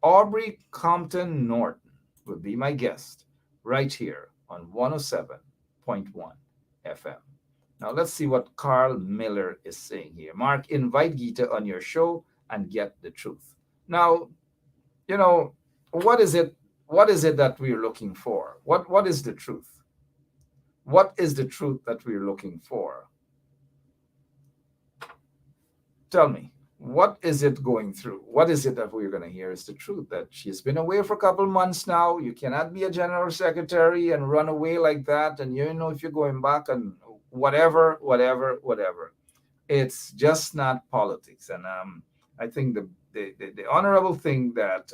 Aubrey Compton Norton will be my guest right here on 107.1 FM. Now let's see what Carl Miller is saying here. Mark, invite Geeta on your show and get the truth. Now, you know, what is it that we're looking for? What is the truth? What is the truth that we're looking for? Tell me, what is it going through? What is it that we're going to hear is the truth? That she's been away for a couple months now. You cannot be a general secretary and run away like that. And you know, if you're going back and whatever. It's just not politics. And I think the honorable thing that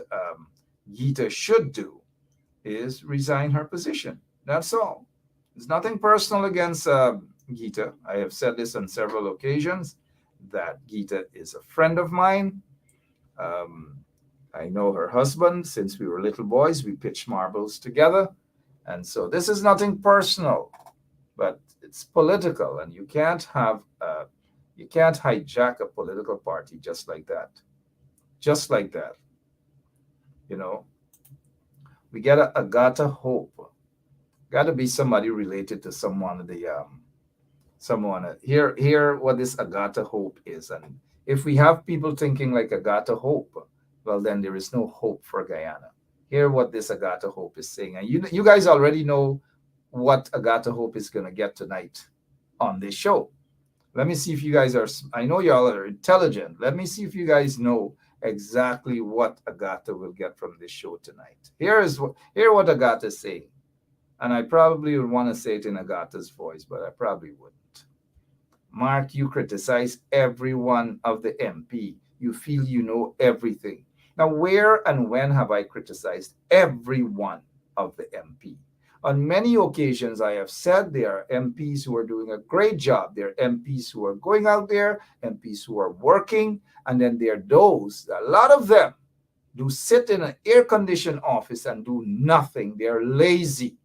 Geeta should do is resign her position. That's all. There's nothing personal against Geeta. I have said this on several occasions, that Geeta is a friend of mine. I know her husband since we were little boys. We pitched marbles together. And so this is nothing personal. but it's political, and you can't hijack a political party just like that. Just like that. You know, we get a Agata Hope. Got to be somebody related to someone of the someone here what this Agata Hope is. And if we have people thinking like Agata Hope, well, then there is no hope for Guyana. Hear what this Agata Hope is saying. And you guys already know what Agata Hope is going to get tonight on this show. Let me see if you guys are, I know y'all are intelligent. Let me see if you guys know exactly what Agata will get from this show tonight. Hear what Agata is saying. And I probably would want to say it in Agata's voice, but I probably wouldn't. Mark, you criticize every one of the MP. You feel you know everything. Now, where and when have I criticized every one of the MP? On many occasions, I have said there are MPs who are doing a great job. There are MPs who are going out there, MPs who are working, and then there are those, a lot of them, do sit in an air-conditioned office and do nothing. They're lazy.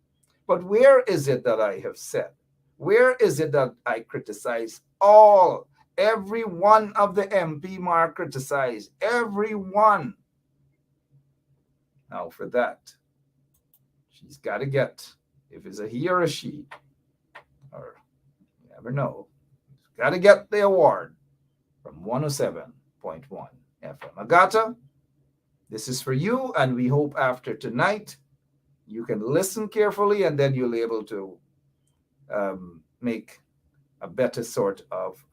But where is it that I have said? Where is it that I criticize every one of the MP Mark criticized? Every one. Now for that, she's got to get, if it's a he or a she, or you never know, she's got to get the award from 107.1 FM. Agata, this is for you, and we hope after tonight you can listen carefully, and then you'll be able to make a better sort of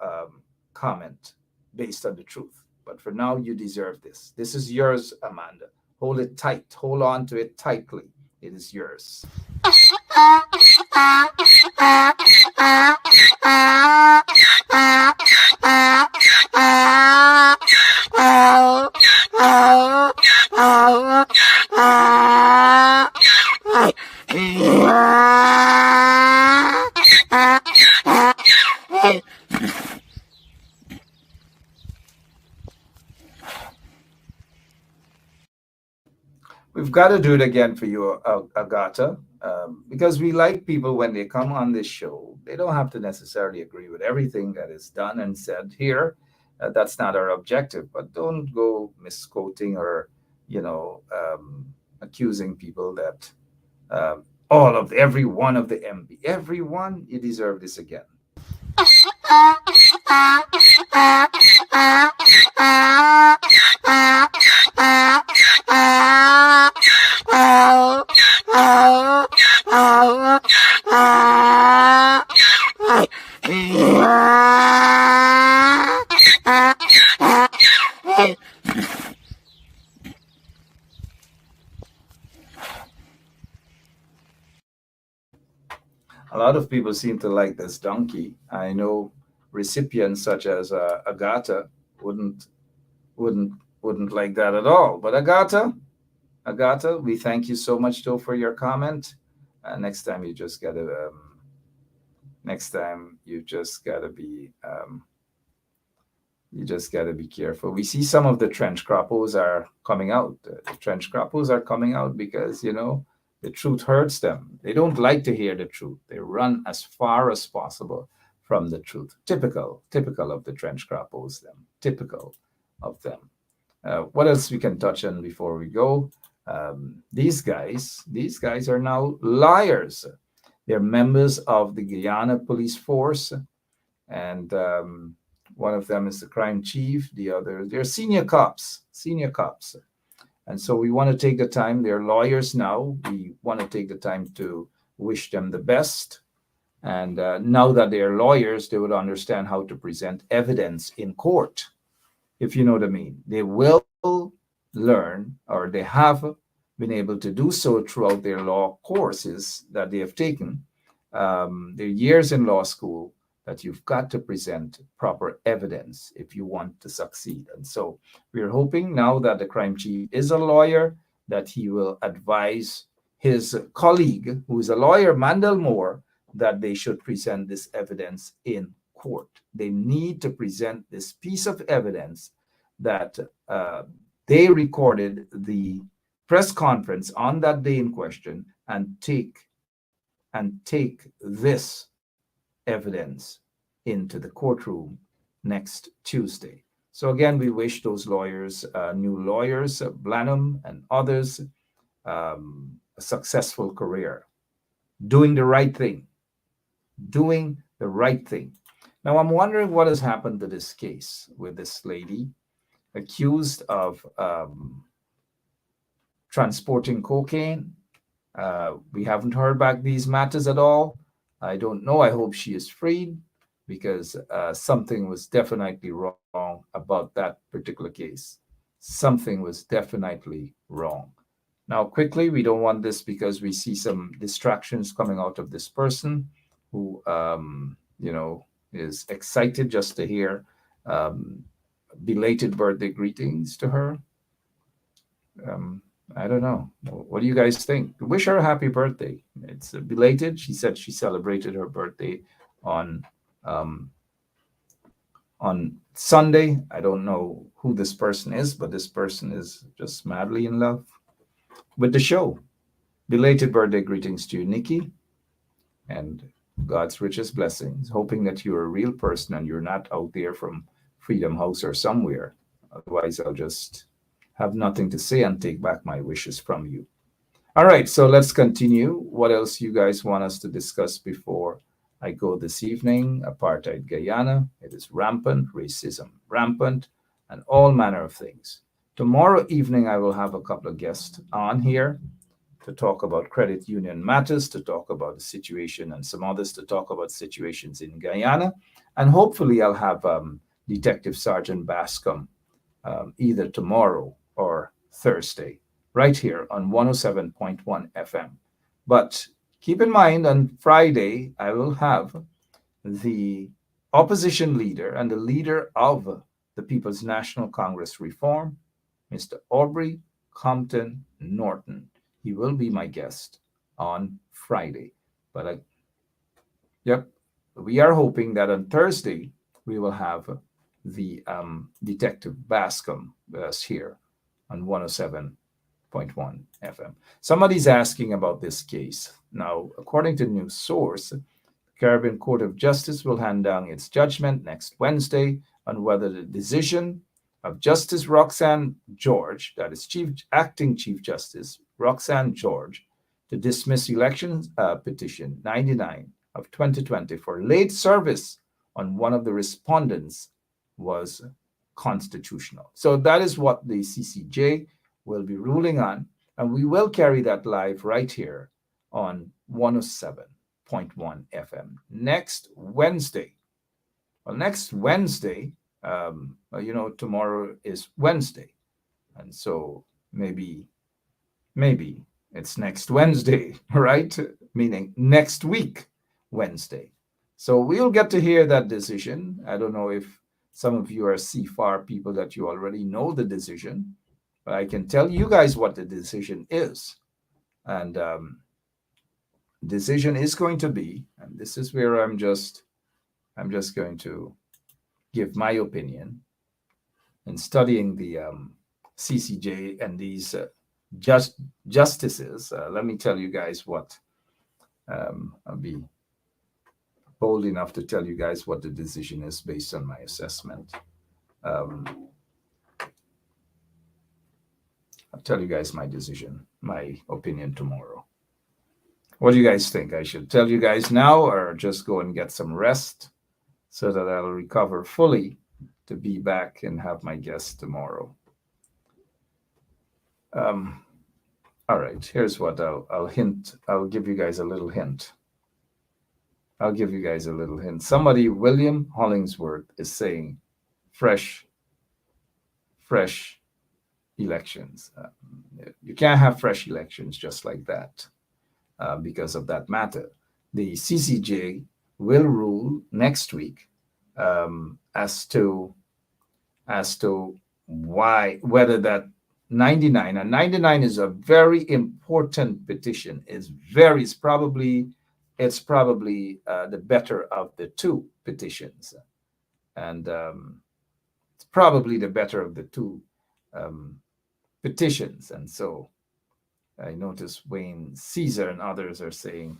comment based on the truth. But for now, you deserve this. This is yours, Amanda. Hold it tight. Hold on to it tightly. It is yours. We've got to do it again for you, Agata, because we like people when they come on this show. They don't have to necessarily agree with everything that is done and said here. That's not our objective, but don't go misquoting or, accusing people that every one of the MB, everyone, you deserve this again. A lot of people seem to like this donkey. I know recipients such as Agata wouldn't like that at all. But Agata, we thank you so much though for your comment. Next time you just gotta be careful. We see some of the trench crappos are coming out. The trench crappos are coming out because the truth hurts them. They don't like to hear the truth. They run as far as possible from the truth. Typical of the trench crappos, them. Typical of them. What else we can touch on before we go? These guys are now liars. They're members of the Guyana police force, and one of them is the crime chief. The other, they're senior cops. And so we want to take the time. They're lawyers now. We want to take the time to wish them the best. And now that they're lawyers, they would understand how to present evidence in court, if you know what I mean. They will learn, or they have been able to do so throughout their law courses that they have taken. Their years in law school, that you've got to present proper evidence if you want to succeed. And so we're hoping now that the crime chief is a lawyer, that he will advise his colleague, who is a lawyer, Mandel Moore, that they should present this evidence in court. They need to present this piece of evidence that they recorded the press conference on that day in question, and take this evidence into the courtroom next Tuesday. So again, we wish those lawyers, new lawyers, Blanham and others, a successful career, doing the right thing, doing the right thing. Now, I'm wondering what has happened to this case with this lady accused of transporting cocaine. We haven't heard back these matters at all. I don't know. I hope she is freed because something was definitely wrong about that particular case. Something was definitely wrong. Now, quickly, we don't want this because we see some distractions coming out of this person who, is excited just to hear belated birthday greetings to her. I don't know. What do you guys think? Wish her a happy birthday. It's belated. She said she celebrated her birthday on Sunday. I don't know who this person is, but this person is just madly in love with the show. Belated birthday greetings to you, Nikki, and God's richest blessings. Hoping that you're a real person and you're not out there from Freedom House or somewhere. Otherwise, I'll just have nothing to say and take back my wishes from you. All right, so let's continue. What else you guys want us to discuss before I go this evening? Apartheid Guyana, it is rampant, racism rampant, and all manner of things. Tomorrow evening, I will have a couple of guests on here to talk about credit union matters, to talk about the situation, and some others to talk about situations in Guyana. And hopefully I'll have Detective Sergeant Bascom either tomorrow or Thursday, right here on 107.1 FM. But keep in mind, on Friday, I will have the opposition leader and the leader of the People's National Congress Reform, Mr. Aubrey Compton Norton. He will be my guest on Friday. But we are hoping that on Thursday, we will have the Detective Bascom with us here on 107.1 FM. Somebody's asking about this case. Now, according to news source, the Caribbean Court of Justice will hand down its judgment next Wednesday on whether the decision of Justice Roxanne George, that is Acting Chief Justice Roxanne George, to dismiss elections petition 99 of 2020 for late service on one of the respondents was constitutional. So that is what the CCJ will be ruling on, and we will carry that live right here on 107.1 FM next Wednesday. Well, next Wednesday, tomorrow is Wednesday, and so maybe it's next Wednesday, right? Meaning next week, Wednesday. So we'll get to hear that decision. I don't know if some of you are CFAR people that you already know the decision, but I can tell you guys what the decision is. And decision is going to be, and this is where I'm just going to give my opinion in studying the CCJ and these justices. Let me tell you guys what I'll be bold enough to tell you guys what the decision is based on my assessment. I'll tell you guys my decision, my opinion tomorrow. What do you guys think? I should tell you guys now or just go and get some rest so that I'll recover fully to be back and have my guest tomorrow? All right, here's what I'll hint. I'll give you guys a little hint. Somebody, William Hollingsworth, is saying fresh elections. You can't have fresh elections just like that because of that matter. The CCJ will rule next week as to whether that 99, and 99 is a very important petition. It's probably the better of the two petitions, and it's probably the better of the two petitions. And so I notice Wayne Caesar and others are saying,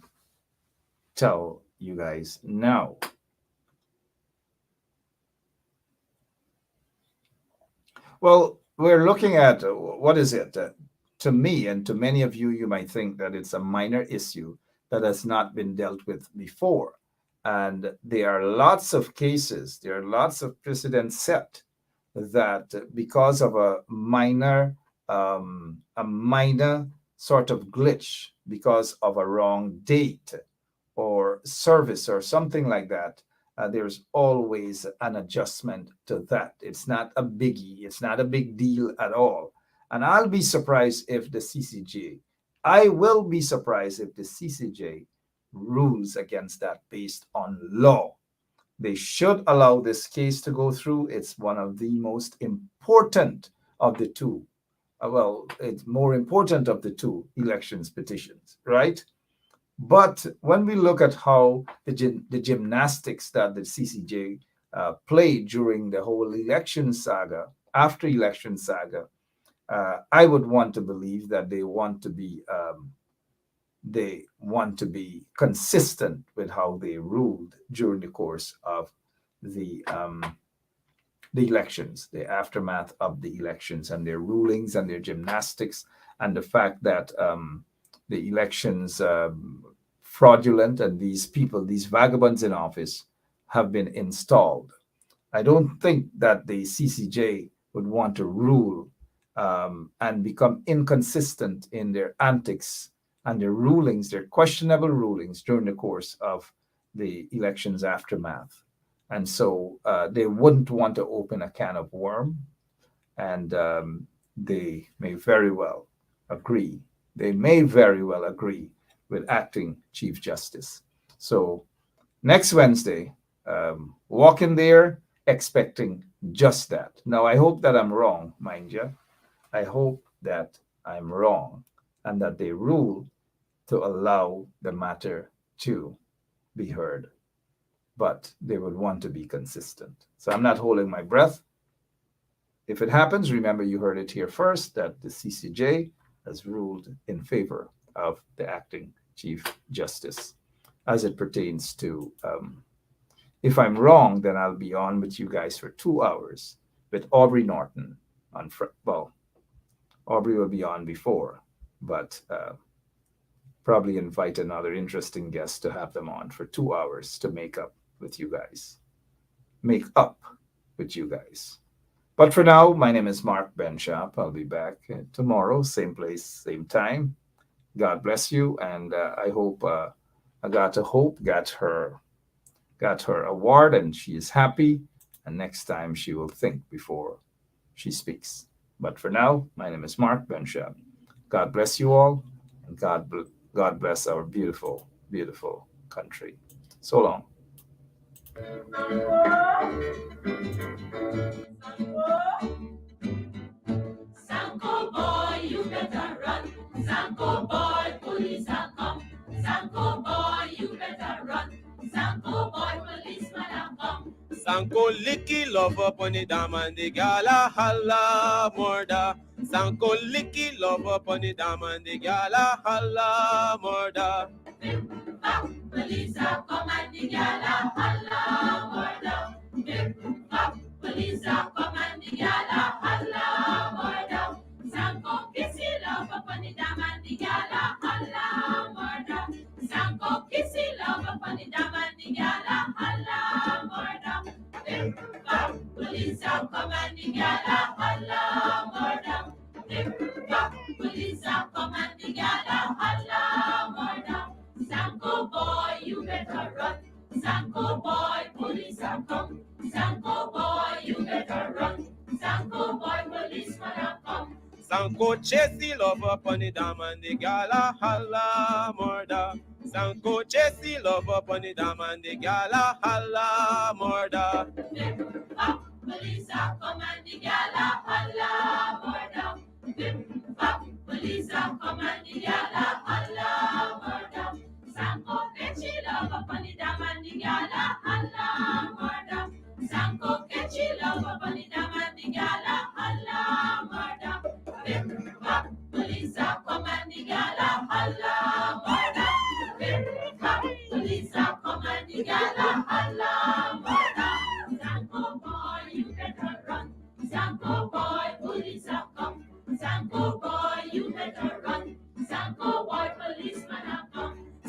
tell you guys know. Well, we're looking at what is it? To me and to many of you, you might think that it's a minor issue that has not been dealt with before. And there are lots of cases, there are lots of precedents set that because of a minor sort of glitch, because of a wrong date or service or something like that, there's always an adjustment to that. It's not a biggie. It's not a big deal at all. And I'll be surprised if the CCJ, I will be surprised if the CCJ rules against that based on law. They should allow this case to go through. It's one of the most important of the two. Well, it's more important of the two elections petitions, right? But when we look at how the gymnastics that the CCJ played during the whole election saga, after election saga, I would want to believe that they want to be consistent with how they ruled during the course of the elections, the aftermath of the elections, and their rulings and their gymnastics, and the fact that the elections fraudulent and these people, these vagabonds in office, have been installed. I don't think that the CCJ would want to rule and become inconsistent in their antics and their rulings, their questionable rulings during the course of the election's aftermath. And so they wouldn't want to open a can of worm, and they may very well agree. They may very well agree with acting Chief Justice. So next Wednesday, walk in there expecting just that. Now, I hope that I'm wrong, mind you. I hope that I'm wrong and that they rule to allow the matter to be heard. But they would want to be consistent. So I'm not holding my breath. If it happens, remember you heard it here first, that the CCJ has ruled in favor of the acting Chief Justice as it pertains to, if I'm wrong, then I'll be on with you guys for 2 hours with Aubrey Norton on, well, Aubrey will be on before, but probably invite another interesting guest to have them on for 2 hours to make up with you guys. But for now, my name is Mark Benshop. I'll be back tomorrow, same place, same time. God bless you, and I hope Agatha Hope got her award, and she is happy. And next time she will think before she speaks. But for now, my name is Mark Benshop. God bless you all, and God bless our beautiful, beautiful country. So long. Sanko boy, you better run. Sanko boy, police are come. Sanko boy, you better run. Sanko boy, policeman are come. Sanko licky love up on the dam and the gala holla murder. Sanko licky love up on the dam and the gala holla murder. Police are come and the gala holla murder. Police are come and the gala holla murder. Sanko kissy love up on the dam and the gala holla murder. Sanko kissy love up on the dam and the gala holla murder. Police are come and the gala holla murder. Police are come and the gala holla murder. Sanko boy, you better run. Sanko boy, police are come. Sanko boy, you better run. Sanko boy, policeman are come. Sanko chasey love up on the dam and the gala holla murder. Sanko chasey love up on the dam and the gala holla murder. Police are come and the gala holla murder. Police are come and the gala holla murder. Sanko catchy love up on the dam and the gala holla murder. Sanko catchy love up on the dam and the gala holla murder. Police are come and the gala holla murder. Police are come and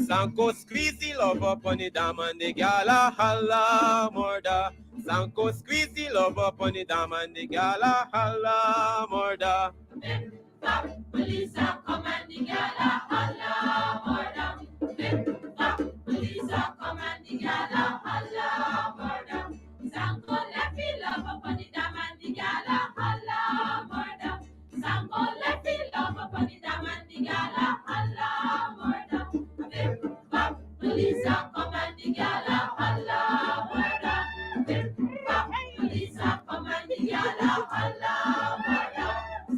Sanko squeeze the love up on the dam and the gal a holla murder. Sanko squeeze the love up on the dam and the gal a holla murder. Bip, bop, police are come and the gal a holla murder. Bip, bop, police are come and the gal a holla murder. Sanko left the love up on the dam and the gal a holla murder. Sanko left the love up on the dam and the gal a holla murder. Bip, bop, police are come and the gal a holla murder. Bip, bop, police are come and the gal a holla murder.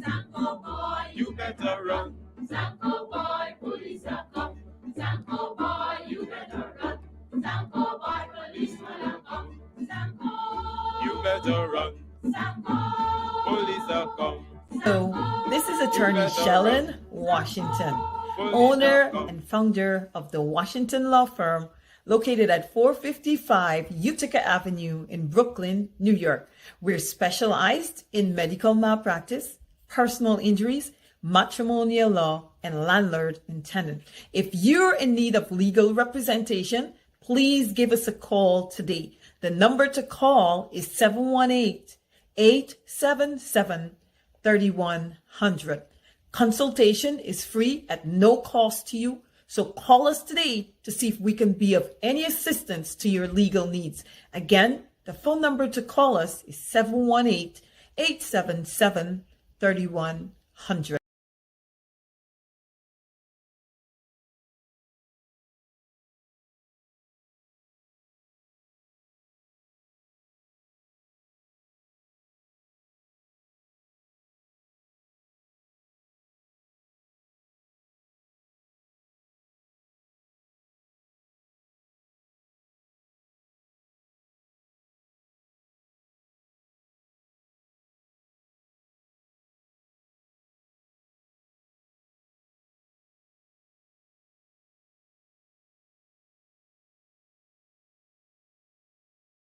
Sanko boy, You better run. Sanko boy, police are come. Sanko boy, you better run. Sanko boy, police will come. Sanko, You better run. Sanko, Police are come. So, this is attorney Shellen Washington, owner and founder of the Washington Law Firm, located at 455 Utica Avenue in Brooklyn, New York. We're specialized in medical malpractice, personal injuries, matrimonial law, and landlord and tenant. If you're in need of legal representation, please give us a call today. The number to call is 718-877-3100. Consultation is free at no cost to you. So call us today to see if we can be of any assistance to your legal needs. Again, the phone number to call us is 718-877-3100.